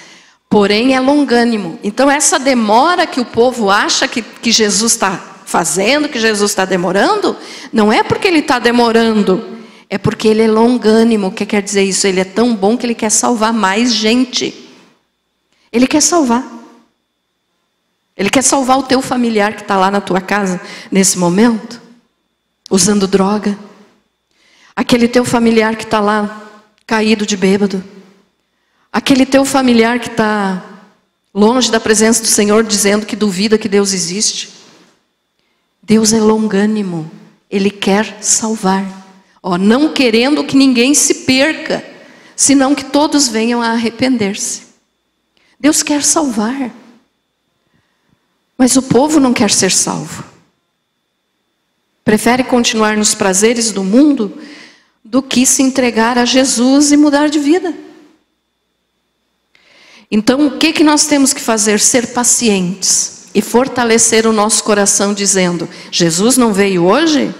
porém é longânimo. Então essa demora que o povo acha que Jesus está fazendo, que Jesus está demorando, não é porque Ele está demorando, é porque Ele é longânimo. O que quer dizer isso? Ele é tão bom que Ele quer salvar mais gente. Ele quer salvar. Ele quer salvar o teu familiar que está lá na tua casa nesse momento, usando droga. Aquele teu familiar que está lá caído de bêbado. Aquele teu familiar que está longe da presença do Senhor, dizendo que duvida que Deus existe. Deus é longânimo. Ele quer salvar. Não querendo que ninguém se perca, senão que todos venham a arrepender-se. Deus quer salvar. Mas o povo não quer ser salvo. Prefere continuar nos prazeres do mundo do que se entregar a Jesus e mudar de vida. Então o que nós temos que fazer? Ser pacientes e fortalecer o nosso coração dizendo, Jesus não veio hoje,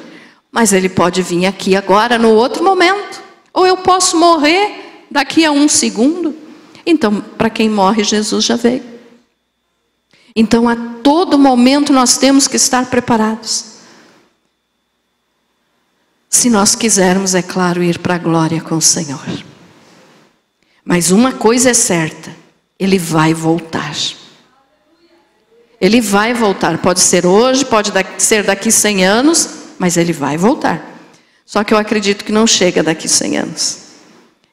mas Ele pode vir aqui agora, no outro momento. Ou eu posso morrer daqui a 1 segundo. Então, para quem morre, Jesus já veio. Então, a todo momento nós temos que estar preparados. Se nós quisermos, é claro, ir para a glória com o Senhor. Mas uma coisa é certa, Ele vai voltar. Ele vai voltar. Pode ser hoje, pode ser daqui 100 anos, mas Ele vai voltar. Só que eu acredito que não chega daqui 100 anos.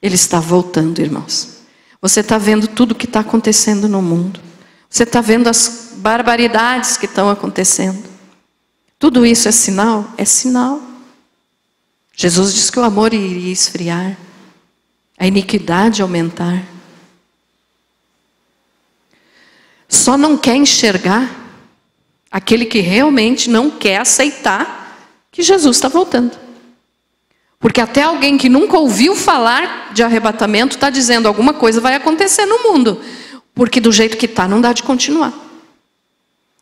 Ele está voltando, irmãos. Você está vendo tudo o que está acontecendo no mundo. Você está vendo as barbaridades que estão acontecendo. Tudo isso é sinal? É sinal. Jesus disse que o amor iria esfriar, a iniquidade aumentar. Só não quer enxergar aquele que realmente não quer aceitar que Jesus está voltando. Porque até alguém que nunca ouviu falar de arrebatamento está dizendo alguma coisa vai acontecer no mundo. Porque do jeito que está não dá de continuar.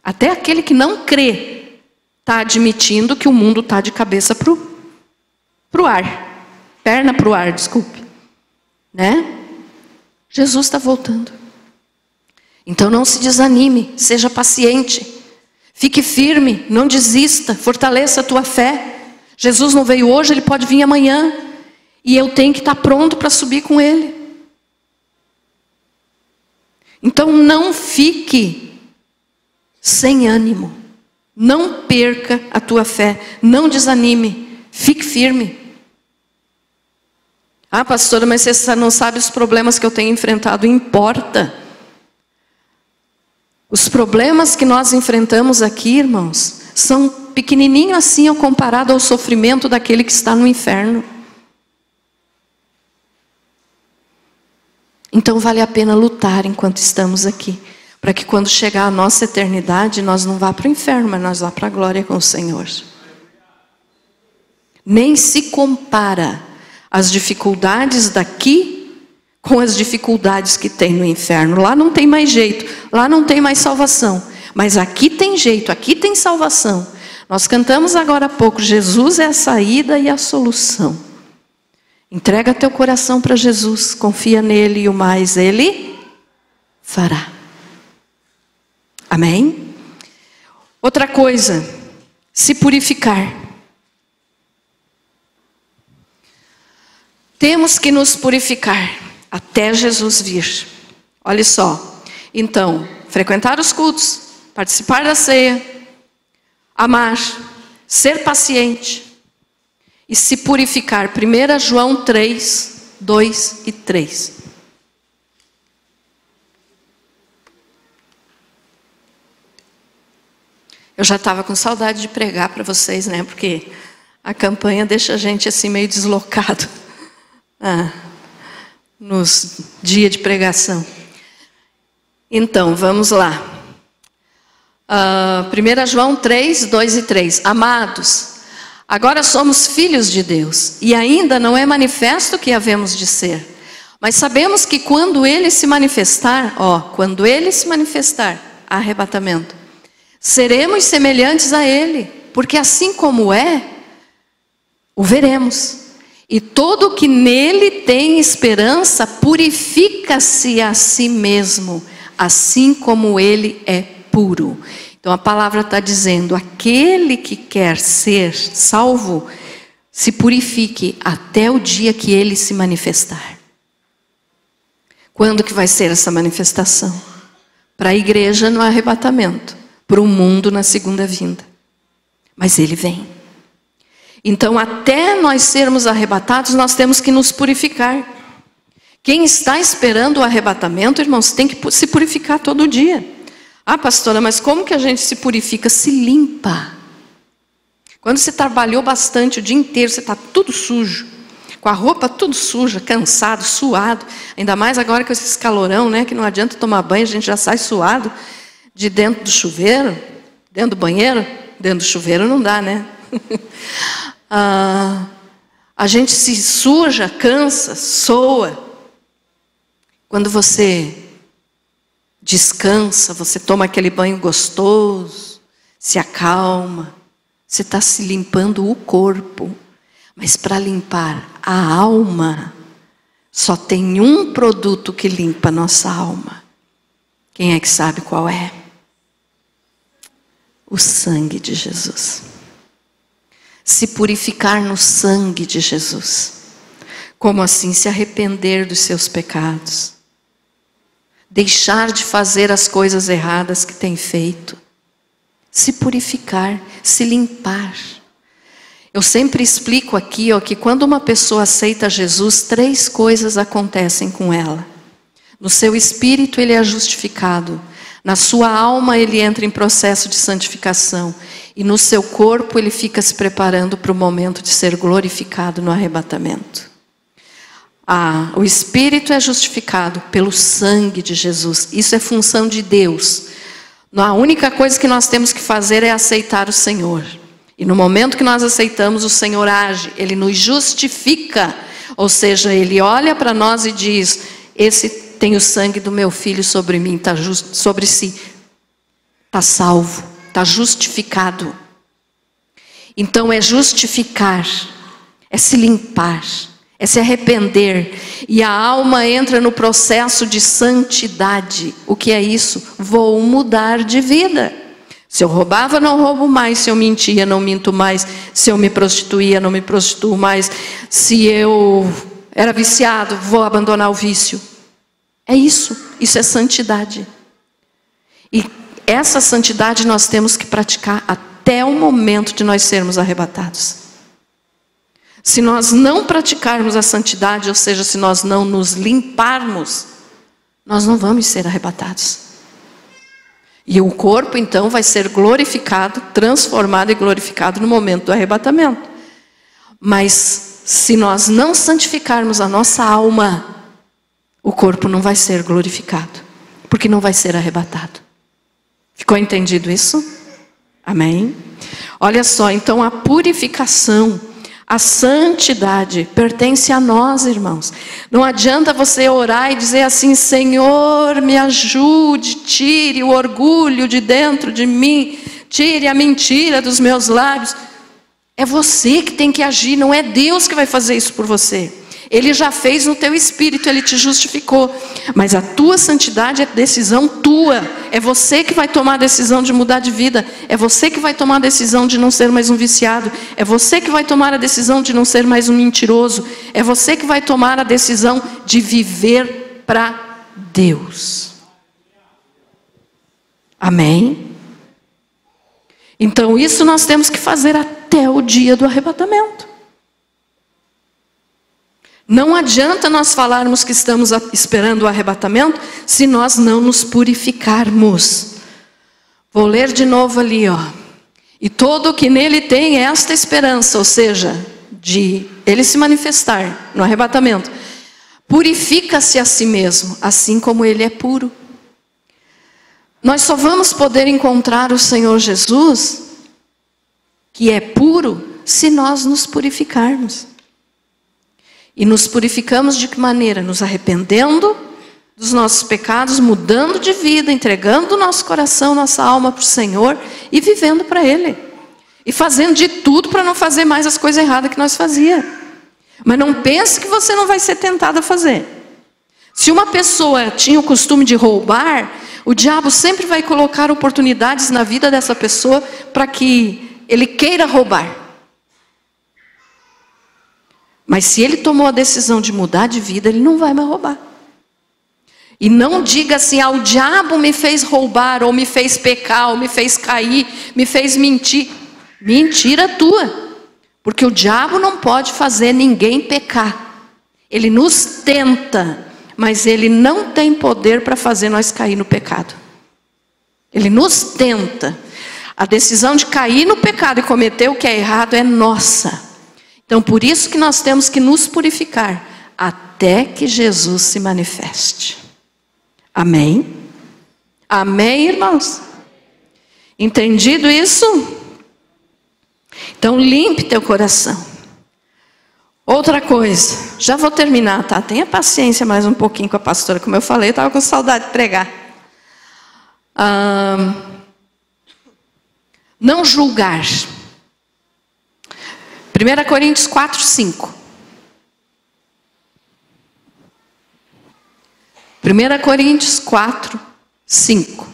Até aquele que não crê está admitindo que o mundo está de cabeça pro ar. Perna pro ar, desculpe. Né? Jesus está voltando. Então não se desanime, seja paciente. Fique firme, não desista, fortaleça a tua fé. Jesus não veio hoje, Ele pode vir amanhã. E eu tenho que estar pronto para subir com Ele. Então não fique sem ânimo. Não perca a tua fé. Não desanime. Fique firme. Ah, pastora, mas você não sabe os problemas que eu tenho enfrentado. Importa. Os problemas que nós enfrentamos aqui, irmãos, são pequenininhos assim ao comparado ao sofrimento daquele que está no inferno. Então vale a pena lutar enquanto estamos aqui, para que quando chegar a nossa eternidade, nós não vá para o inferno, mas nós vá para a glória com o Senhor. Nem se compara as dificuldades daqui com as dificuldades que tem no inferno. Lá não tem mais jeito, lá não tem mais salvação. Mas aqui tem jeito, aqui tem salvação. Nós cantamos agora há pouco, Jesus é a saída e a solução. Entrega teu coração para Jesus, confia nele e o mais Ele fará. Amém? Outra coisa, se purificar. Temos que nos purificar até Jesus vir. Olha só. Então, frequentar os cultos, participar da ceia, amar, ser paciente e se purificar. 1 João 3, 2 e 3. Eu já estava com saudade de pregar para vocês, né? Porque a campanha deixa a gente assim meio deslocado nos dias de pregação. Então, vamos lá. 1 João 3, 2 e 3. Amados, agora somos filhos de Deus, e ainda não é manifesto o que havemos de ser. Mas sabemos que quando Ele se manifestar, arrebatamento, seremos semelhantes a Ele, porque assim como é, o veremos. E todo que nele tem esperança purifica-se a si mesmo, assim como Ele é puro. Então a palavra está dizendo, aquele que quer ser salvo, se purifique até o dia que Ele se manifestar. Quando que vai ser essa manifestação? Para a igreja no arrebatamento, para o mundo na segunda vinda. Mas Ele vem. Então até nós sermos arrebatados, nós temos que nos purificar. Quem está esperando o arrebatamento, irmãos, tem que se purificar todo dia. Ah, pastora, mas como que a gente se purifica? Se limpa. Quando você trabalhou bastante o dia inteiro, você está tudo sujo, com a roupa tudo suja, cansado, suado. Ainda mais agora com esse calorão, né? Que não adianta tomar banho, a gente já sai suado de dentro do chuveiro, dentro do banheiro. Dentro do chuveiro não dá, né? A gente se suja, cansa, soa. Quando você descansa, você toma aquele banho gostoso, se acalma, você está se limpando o corpo. Mas para limpar a alma, só tem um produto que limpa a nossa alma. Quem é que sabe qual é? O sangue de Jesus. Se purificar no sangue de Jesus. Como assim? Se arrepender dos seus pecados. Deixar de fazer as coisas erradas que tem feito. Se purificar, se limpar. Eu sempre explico aqui, que quando uma pessoa aceita Jesus, 3 coisas acontecem com ela. No seu espírito ele é justificado. Na sua alma ele entra em processo de santificação. E no seu corpo ele fica se preparando para o momento de ser glorificado no arrebatamento. O espírito é justificado pelo sangue de Jesus. Isso é função de Deus. A única coisa que nós temos que fazer é aceitar o Senhor. E no momento que nós aceitamos, o Senhor age. Ele nos justifica. Ou seja, Ele olha para nós e diz, esse tem o sangue do meu filho sobre mim, sobre si. Está salvo, está justificado. Então é justificar, é se limpar, é se arrepender. E a alma entra no processo de santidade. O que é isso? Vou mudar de vida. Se eu roubava, não roubo mais. Se eu mentia, não minto mais. Se eu me prostituía, não me prostituo mais. Se eu era viciado, vou abandonar o vício. É isso. Isso é santidade. E essa santidade nós temos que praticar até o momento de nós sermos arrebatados. Se nós não praticarmos a santidade, ou seja, se nós não nos limparmos, nós não vamos ser arrebatados. E o corpo então vai ser glorificado, transformado e glorificado no momento do arrebatamento. Mas se nós não santificarmos a nossa alma, o corpo não vai ser glorificado, porque não vai ser arrebatado. Ficou entendido isso? Amém? Olha só, então a purificação, a santidade pertence a nós, irmãos. Não adianta você orar e dizer assim, Senhor, me ajude, tire o orgulho de dentro de mim, tire a mentira dos meus lábios. É você que tem que agir, não é Deus que vai fazer isso por você. Ele já fez no teu espírito, Ele te justificou. Mas a tua santidade é decisão tua. É você que vai tomar a decisão de mudar de vida. É você que vai tomar a decisão de não ser mais um viciado. É você que vai tomar a decisão de não ser mais um mentiroso. É você que vai tomar a decisão de viver para Deus. Amém? Então isso nós temos que fazer até o dia do arrebatamento. Não adianta nós falarmos que estamos esperando o arrebatamento se nós não nos purificarmos. Vou ler de novo ali, E todo o que nele tem esta esperança, ou seja, de ele se manifestar no arrebatamento, purifica-se a si mesmo, assim como ele é puro. Nós só vamos poder encontrar o Senhor Jesus, que é puro, se nós nos purificarmos. E nos purificamos de que maneira? Nos arrependendo dos nossos pecados, mudando de vida, entregando o nosso coração, nossa alma para o Senhor e vivendo para Ele. E fazendo de tudo para não fazer mais as coisas erradas que nós fazíamos. Mas não pense que você não vai ser tentado a fazer. Se uma pessoa tinha o costume de roubar, o diabo sempre vai colocar oportunidades na vida dessa pessoa para que ele queira roubar. Mas se ele tomou a decisão de mudar de vida, ele não vai mais roubar. E não diga assim, o diabo me fez roubar, ou me fez pecar, ou me fez cair, me fez mentir. Mentira tua. Porque o diabo não pode fazer ninguém pecar. Ele nos tenta, mas ele não tem poder para fazer nós cair no pecado. Ele nos tenta. A decisão de cair no pecado e cometer o que é errado é nossa. Então, por isso que nós temos que nos purificar, até que Jesus se manifeste. Amém? Amém, irmãos? Entendido isso? Então, limpe teu coração. Outra coisa, já vou terminar, tá? Tenha paciência mais um pouquinho com a pastora. Como eu falei, eu estava com saudade de pregar. Não julgar. 1 Coríntios 4, 5. 1 Coríntios 4, 5.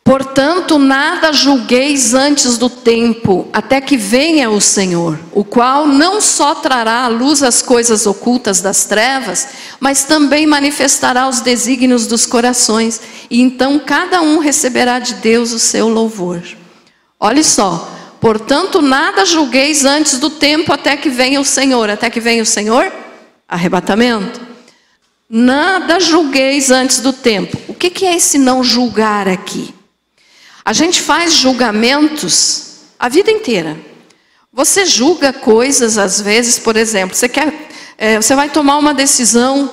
Portanto, nada julgueis antes do tempo, até que venha o Senhor, o qual não só trará à luz as coisas ocultas das trevas, mas também manifestará os desígnios dos corações, e então cada um receberá de Deus o seu louvor. Olha só. Portanto, nada julgueis antes do tempo, até que venha o Senhor. Até que venha o Senhor? Arrebatamento. Nada julgueis antes do tempo. O que é esse não julgar aqui? A gente faz julgamentos a vida inteira. Você julga coisas às vezes, por exemplo, você vai tomar uma decisão,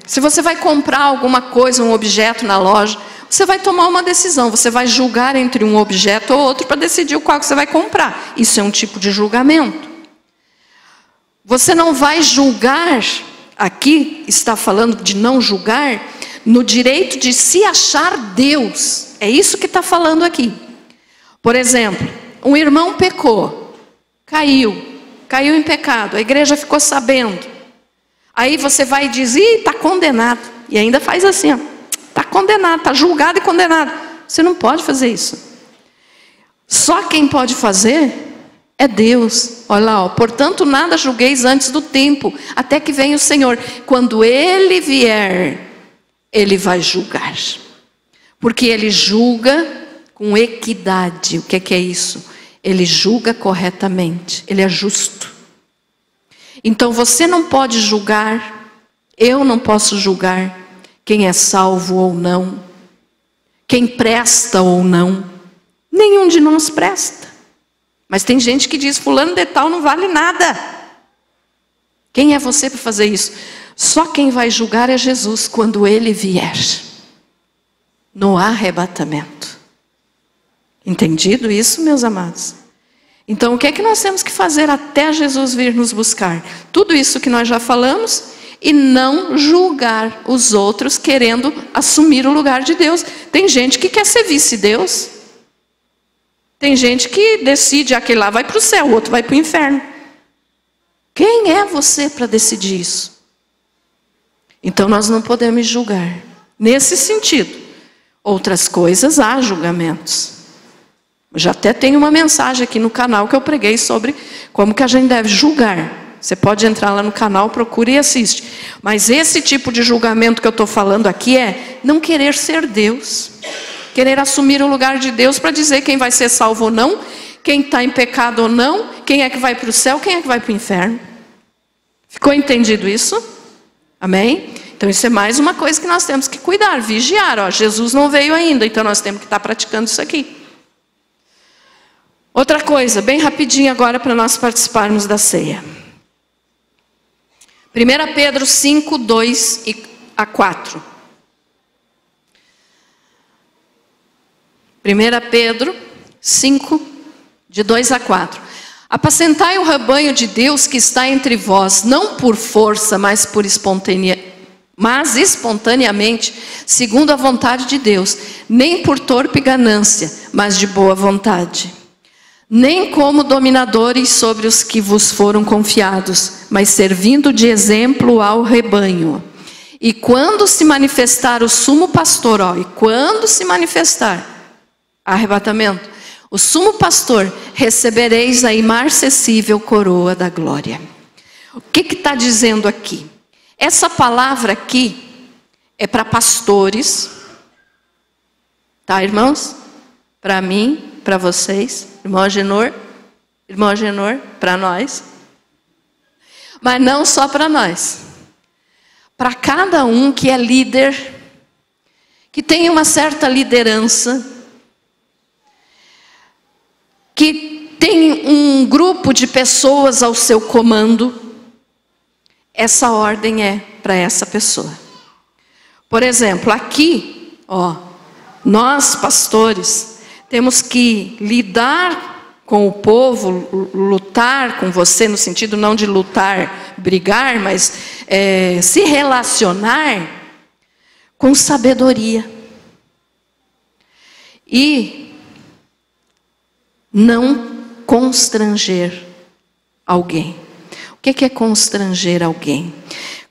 se você vai comprar alguma coisa, um objeto na loja, você vai tomar uma decisão, você vai julgar entre um objeto ou outro para decidir qual que você vai comprar. Isso é um tipo de julgamento. Você não vai julgar, aqui está falando de não julgar, no direito de se achar Deus. É isso que está falando aqui. Por exemplo, um irmão pecou, caiu em pecado, a igreja ficou sabendo. Aí você vai e diz, está condenado. E ainda faz assim, está condenado, está julgado e condenado. Você não pode fazer isso. Só quem pode fazer é Deus. Olha lá, portanto nada julgueis antes do tempo, até que venha o Senhor. Quando Ele vier, Ele vai julgar. Porque Ele julga com equidade. O que é isso? Ele julga corretamente. Ele é justo. Então você não pode julgar, eu não posso julgar quem é salvo ou não, quem presta ou não. Nenhum de nós presta. Mas tem gente que diz, fulano de tal não vale nada. Quem é você para fazer isso? Só quem vai julgar é Jesus quando Ele vier. No arrebatamento. Entendido isso, meus amados? Então, o que é que nós temos que fazer até Jesus vir nos buscar? Tudo isso que nós já falamos, e não julgar os outros querendo assumir o lugar de Deus. Tem gente que quer ser vice-Deus. Tem gente que decide, aquele lá vai para o céu, o outro vai para o inferno. Quem é você para decidir isso? Então nós não podemos julgar. Nesse sentido. Outras coisas, há julgamentos. Eu já até tenho uma mensagem aqui no canal que eu preguei sobre como que a gente deve julgar. Você pode entrar lá no canal, procura e assiste. Mas esse tipo de julgamento que eu estou falando aqui é não querer ser Deus. Querer assumir o lugar de Deus para dizer quem vai ser salvo ou não, quem está em pecado ou não, quem é que vai para o céu, quem é que vai para o inferno. Ficou entendido isso? Amém? Então isso é mais uma coisa que nós temos que cuidar, vigiar. Ó, Jesus não veio ainda, então nós temos que estar praticando isso aqui. Outra coisa, bem rapidinho agora para nós participarmos da ceia. 1 Pedro 5, 2 a 4. 1 Pedro 5, de 2 a 4. Apacentai o rebanho de Deus que está entre vós, não por força, mas espontaneamente, segundo a vontade de Deus, nem por torpe ganância, mas de boa vontade. Nem como dominadores sobre os que vos foram confiados, mas servindo de exemplo ao rebanho. E quando se manifestar o sumo pastor, e quando se manifestar arrebatamento, o sumo pastor, recebereis a imarcessível coroa da glória. O que está dizendo aqui? Essa palavra aqui é para pastores, tá, irmãos? Para mim, para vocês, irmão Agenor, para nós. Mas não só para nós. Para cada um que é líder, que tem uma certa liderança, que tem um grupo de pessoas ao seu comando, essa ordem é para essa pessoa. Por exemplo, aqui, nós pastores temos que lidar com o povo, lutar com você, no sentido não de lutar, brigar, mas se relacionar com sabedoria. E não constranger alguém. O que é constranger alguém?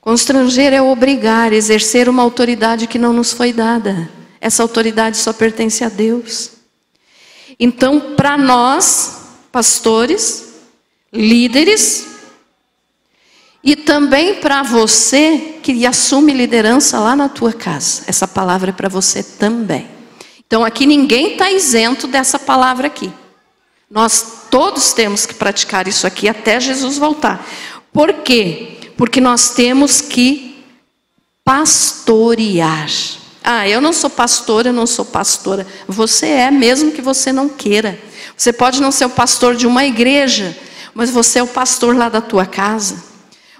Constranger é obrigar, exercer uma autoridade que não nos foi dada. Essa autoridade só pertence a Deus. Então, para nós, pastores, líderes, e também para você que assume liderança lá na tua casa, essa palavra é para você também. Então, aqui ninguém está isento dessa palavra aqui. Nós todos temos que praticar isso aqui até Jesus voltar. Por quê? Porque nós temos que pastorear. Eu não sou pastor, eu não sou pastora. Você é, mesmo que você não queira. Você pode não ser o pastor de uma igreja, mas você é o pastor lá da tua casa.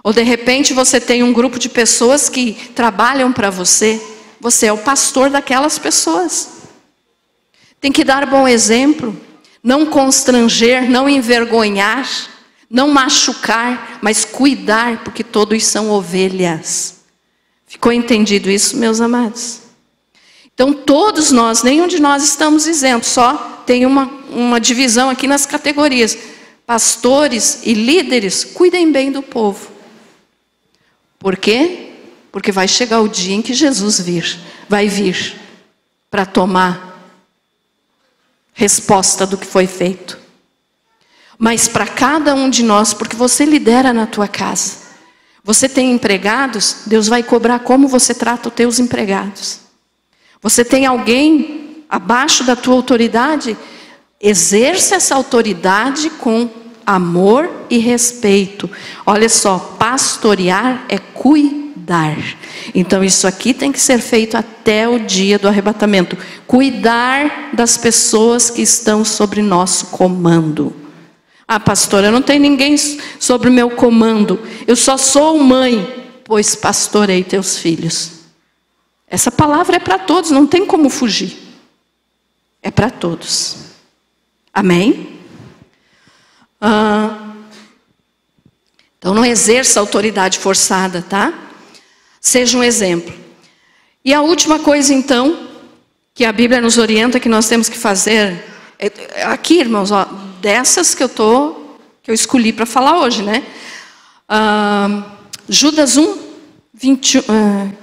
Ou de repente você tem um grupo de pessoas que trabalham para você. Você é o pastor daquelas pessoas. Tem que dar bom exemplo. Não constranger, não envergonhar, não machucar, mas cuidar, porque todos são ovelhas. Ficou entendido isso, meus amados? Então todos nós, nenhum de nós estamos isentos, só tem uma divisão aqui nas categorias. Pastores e líderes, cuidem bem do povo. Por quê? Porque vai chegar o dia em que Jesus vai vir para tomar resposta do que foi feito. Mas para cada um de nós, porque você lidera na tua casa, você tem empregados, Deus vai cobrar como você trata os teus empregados. Você tem alguém abaixo da tua autoridade, exerça essa autoridade com amor e respeito. Olha só, pastorear é cuidar. Então isso aqui tem que ser feito até o dia do arrebatamento. Cuidar das pessoas que estão sobre nosso comando. Pastora, eu não tenho ninguém sobre o meu comando. Eu só sou mãe, pois pastorei teus filhos. Essa palavra é para todos, não tem como fugir. É para todos. Amém? Então não exerça autoridade forçada, tá? Seja um exemplo. E a última coisa então, que a Bíblia nos orienta que nós temos que fazer, aqui irmãos, dessas que eu escolhi para falar hoje, né? Judas 1, 21,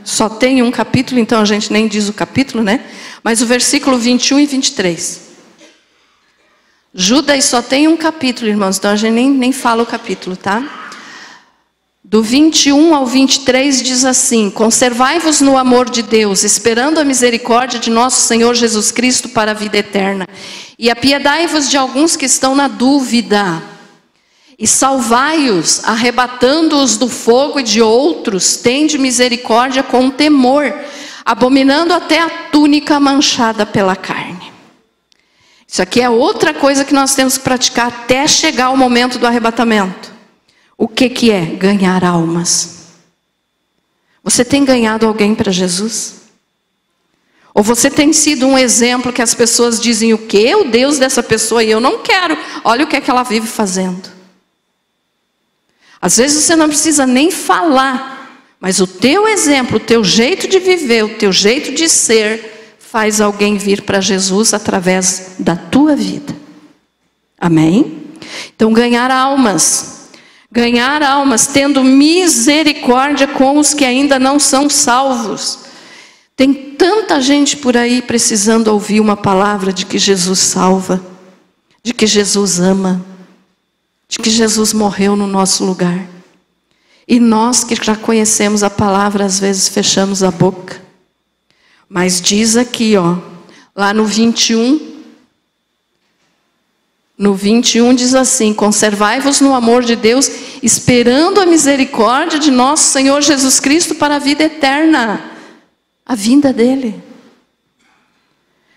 só tem um capítulo, então a gente nem diz o capítulo, né? Mas o versículo 21 e 23. Judas só tem um capítulo, irmãos, então a gente nem fala o capítulo, tá? Do 21 ao 23 diz assim: conservai-vos no amor de Deus, esperando a misericórdia de nosso Senhor Jesus Cristo para a vida eterna. E apiedai-vos de alguns que estão na dúvida. E salvai-os, arrebatando-os do fogo, e de outros tende misericórdia com temor, abominando até a túnica manchada pela carne. Isso aqui é outra coisa que nós temos que praticar até chegar o momento do arrebatamento. O que é? Ganhar almas. Você tem ganhado alguém para Jesus? Ou você tem sido um exemplo que as pessoas dizem o quê? O Deus dessa pessoa e eu não quero. Olha o que é que ela vive fazendo. Às vezes você não precisa nem falar, mas o teu exemplo, o teu jeito de viver, o teu jeito de ser, faz alguém vir para Jesus através da tua vida. Amém? Então ganhar almas, tendo misericórdia com os que ainda não são salvos. Tem tanta gente por aí precisando ouvir uma palavra de que Jesus salva, de que Jesus ama, de que Jesus morreu no nosso lugar. E nós que já conhecemos a palavra, às vezes fechamos a boca. Mas diz aqui, lá no 21 diz assim: conservai-vos no amor de Deus, esperando a misericórdia de nosso Senhor Jesus Cristo para a vida eterna. A vinda dele.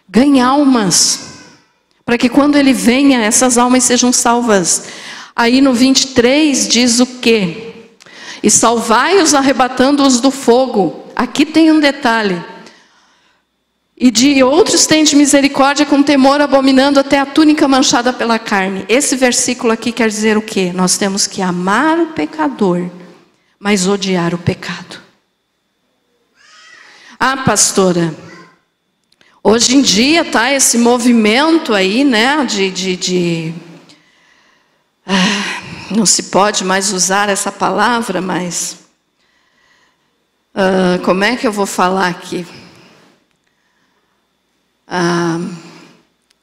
Ganhe almas, para que quando ele venha, essas almas sejam salvas. Aí no 23 diz o quê? E salvai-os arrebatando-os do fogo. Aqui tem um detalhe. E de outros tende misericórdia com temor, abominando até a túnica manchada pela carne. Esse versículo aqui quer dizer o quê? Nós temos que amar o pecador, mas odiar o pecado. Ah, pastora, hoje em dia tá esse movimento aí, né, não se pode mais usar essa palavra, mas como é que eu vou falar aqui?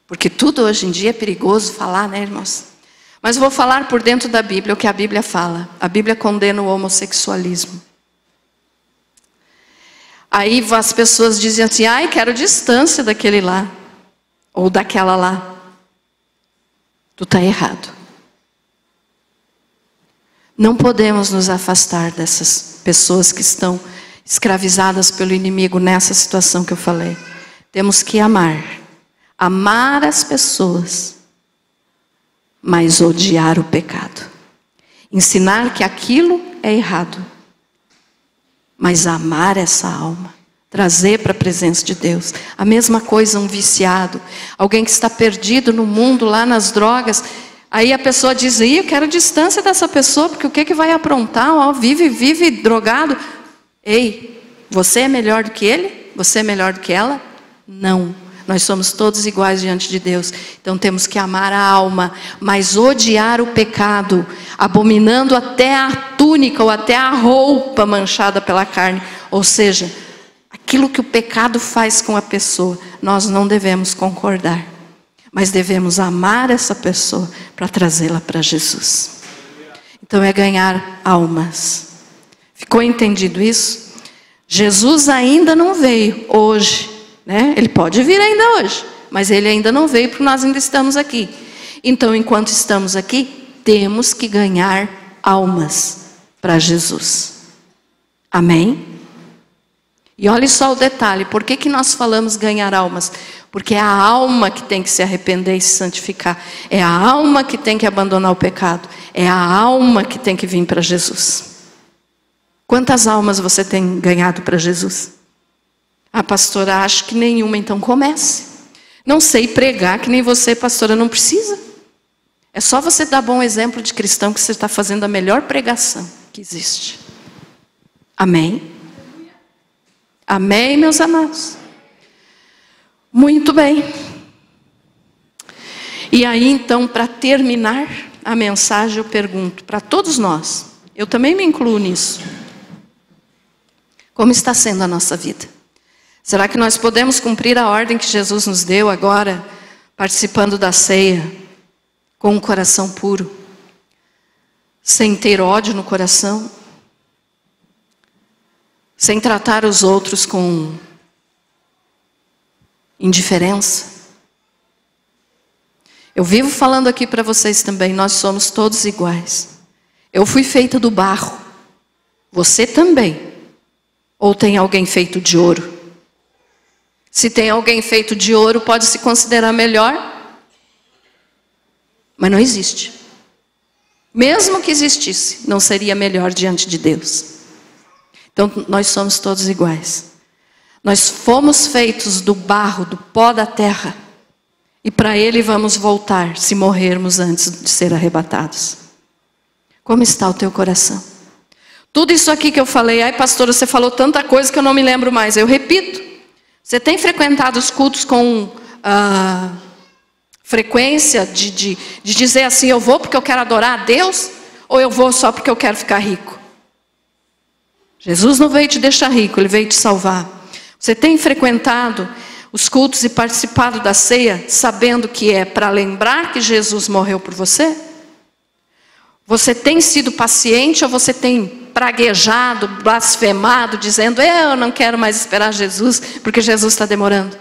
Porque tudo hoje em dia é perigoso falar, né, irmãos? Mas eu vou falar por dentro da Bíblia o que a Bíblia fala. A Bíblia condena o homossexualismo. Aí as pessoas dizem assim: ai, quero distância daquele lá, ou daquela lá. Tu está errado. Não podemos nos afastar dessas pessoas que estão escravizadas pelo inimigo nessa situação que eu falei. Temos que amar as pessoas, mas odiar o pecado. Ensinar que aquilo é errado, mas amar essa alma, trazer para a presença de Deus. A mesma coisa um viciado, alguém que está perdido no mundo, lá nas drogas. Aí a pessoa diz: eu quero distância dessa pessoa, porque o que vai aprontar? Vive drogado. Ei, você é melhor do que ele? Você é melhor do que ela? Não, nós somos todos iguais diante de Deus. Então temos que amar a alma, mas odiar o pecado, abominando até a túnica ou até a roupa manchada pela carne. Ou seja, aquilo que o pecado faz com a pessoa, nós não devemos concordar, mas devemos amar essa pessoa para trazê-la para Jesus. Então é ganhar almas. Ficou entendido isso? Jesus ainda não veio hoje, né? Ele pode vir ainda hoje, mas ele ainda não veio porque nós ainda estamos aqui. Então, enquanto estamos aqui, temos que ganhar almas para Jesus. Amém? E olhe só o detalhe, por que nós falamos ganhar almas? Porque é a alma que tem que se arrepender e se santificar. É a alma que tem que abandonar o pecado. É a alma que tem que vir para Jesus. Quantas almas você tem ganhado para Jesus? Ah, pastora, acho que nenhuma, então comece. Não sei pregar que nem você, pastora, não precisa. É só você dar bom exemplo de cristão que você está fazendo a melhor pregação que existe. Amém? Amém, meus amados? Muito bem. E aí, então, para terminar a mensagem, eu pergunto para todos nós, eu também me incluo nisso: como está sendo a nossa vida? Será que nós podemos cumprir a ordem que Jesus nos deu agora, participando da ceia, com um coração puro, sem ter ódio no coração, sem tratar os outros com indiferença? Eu vivo falando aqui para vocês também, nós somos todos iguais. Eu fui feita do barro. Você também. Ou tem alguém feito de ouro? Se tem alguém feito de ouro, pode se considerar melhor. Mas não existe. Mesmo que existisse, não seria melhor diante de Deus. Então, nós somos todos iguais. Nós fomos feitos do barro, do pó da terra. E para Ele vamos voltar, se morrermos antes de ser arrebatados. Como está o teu coração? Tudo isso aqui que eu falei, ai pastora, você falou tanta coisa que eu não me lembro mais. Eu repito, você tem frequentado os cultos com frequência de dizer assim, eu vou porque eu quero adorar a Deus, ou eu vou só porque eu quero ficar rico? Jesus não veio te deixar rico, Ele veio te salvar. Você tem frequentado os cultos e participado da ceia, sabendo que é para lembrar que Jesus morreu por você? Você tem sido paciente ou você tem praguejado, blasfemado, dizendo, eu não quero mais esperar Jesus, porque Jesus está demorando?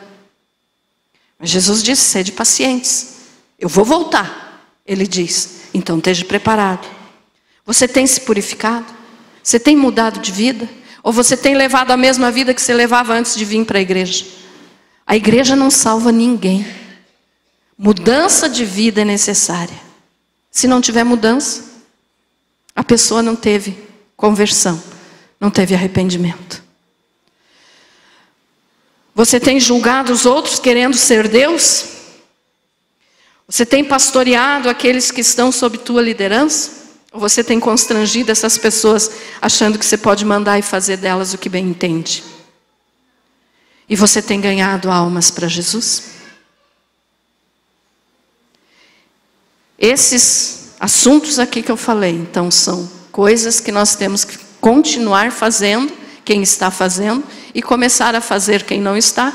Mas Jesus disse, sede pacientes, eu vou voltar. Ele diz, então esteja preparado. Você tem se purificado? Você tem mudado de vida? Ou você tem levado a mesma vida que você levava antes de vir para a igreja? A igreja não salva ninguém. Mudança de vida é necessária. Se não tiver mudança, a pessoa não teve conversão, não teve arrependimento. Você tem julgado os outros querendo ser Deus? Você tem pastoreado aqueles que estão sob tua liderança? Ou você tem constrangido essas pessoas achando que você pode mandar e fazer delas o que bem entende? E você tem ganhado almas para Jesus? Esses assuntos aqui que eu falei, então, são coisas que nós temos que continuar fazendo, quem está fazendo, e começar a fazer quem não está,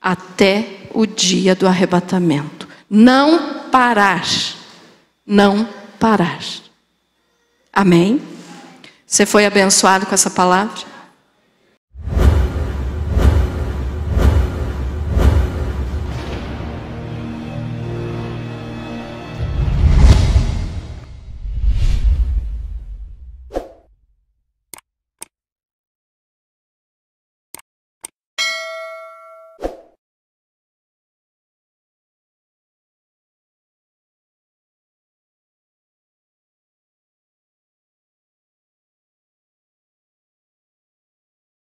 até o dia do arrebatamento. Não parar. Não parar. Amém? Você foi abençoado com essa palavra?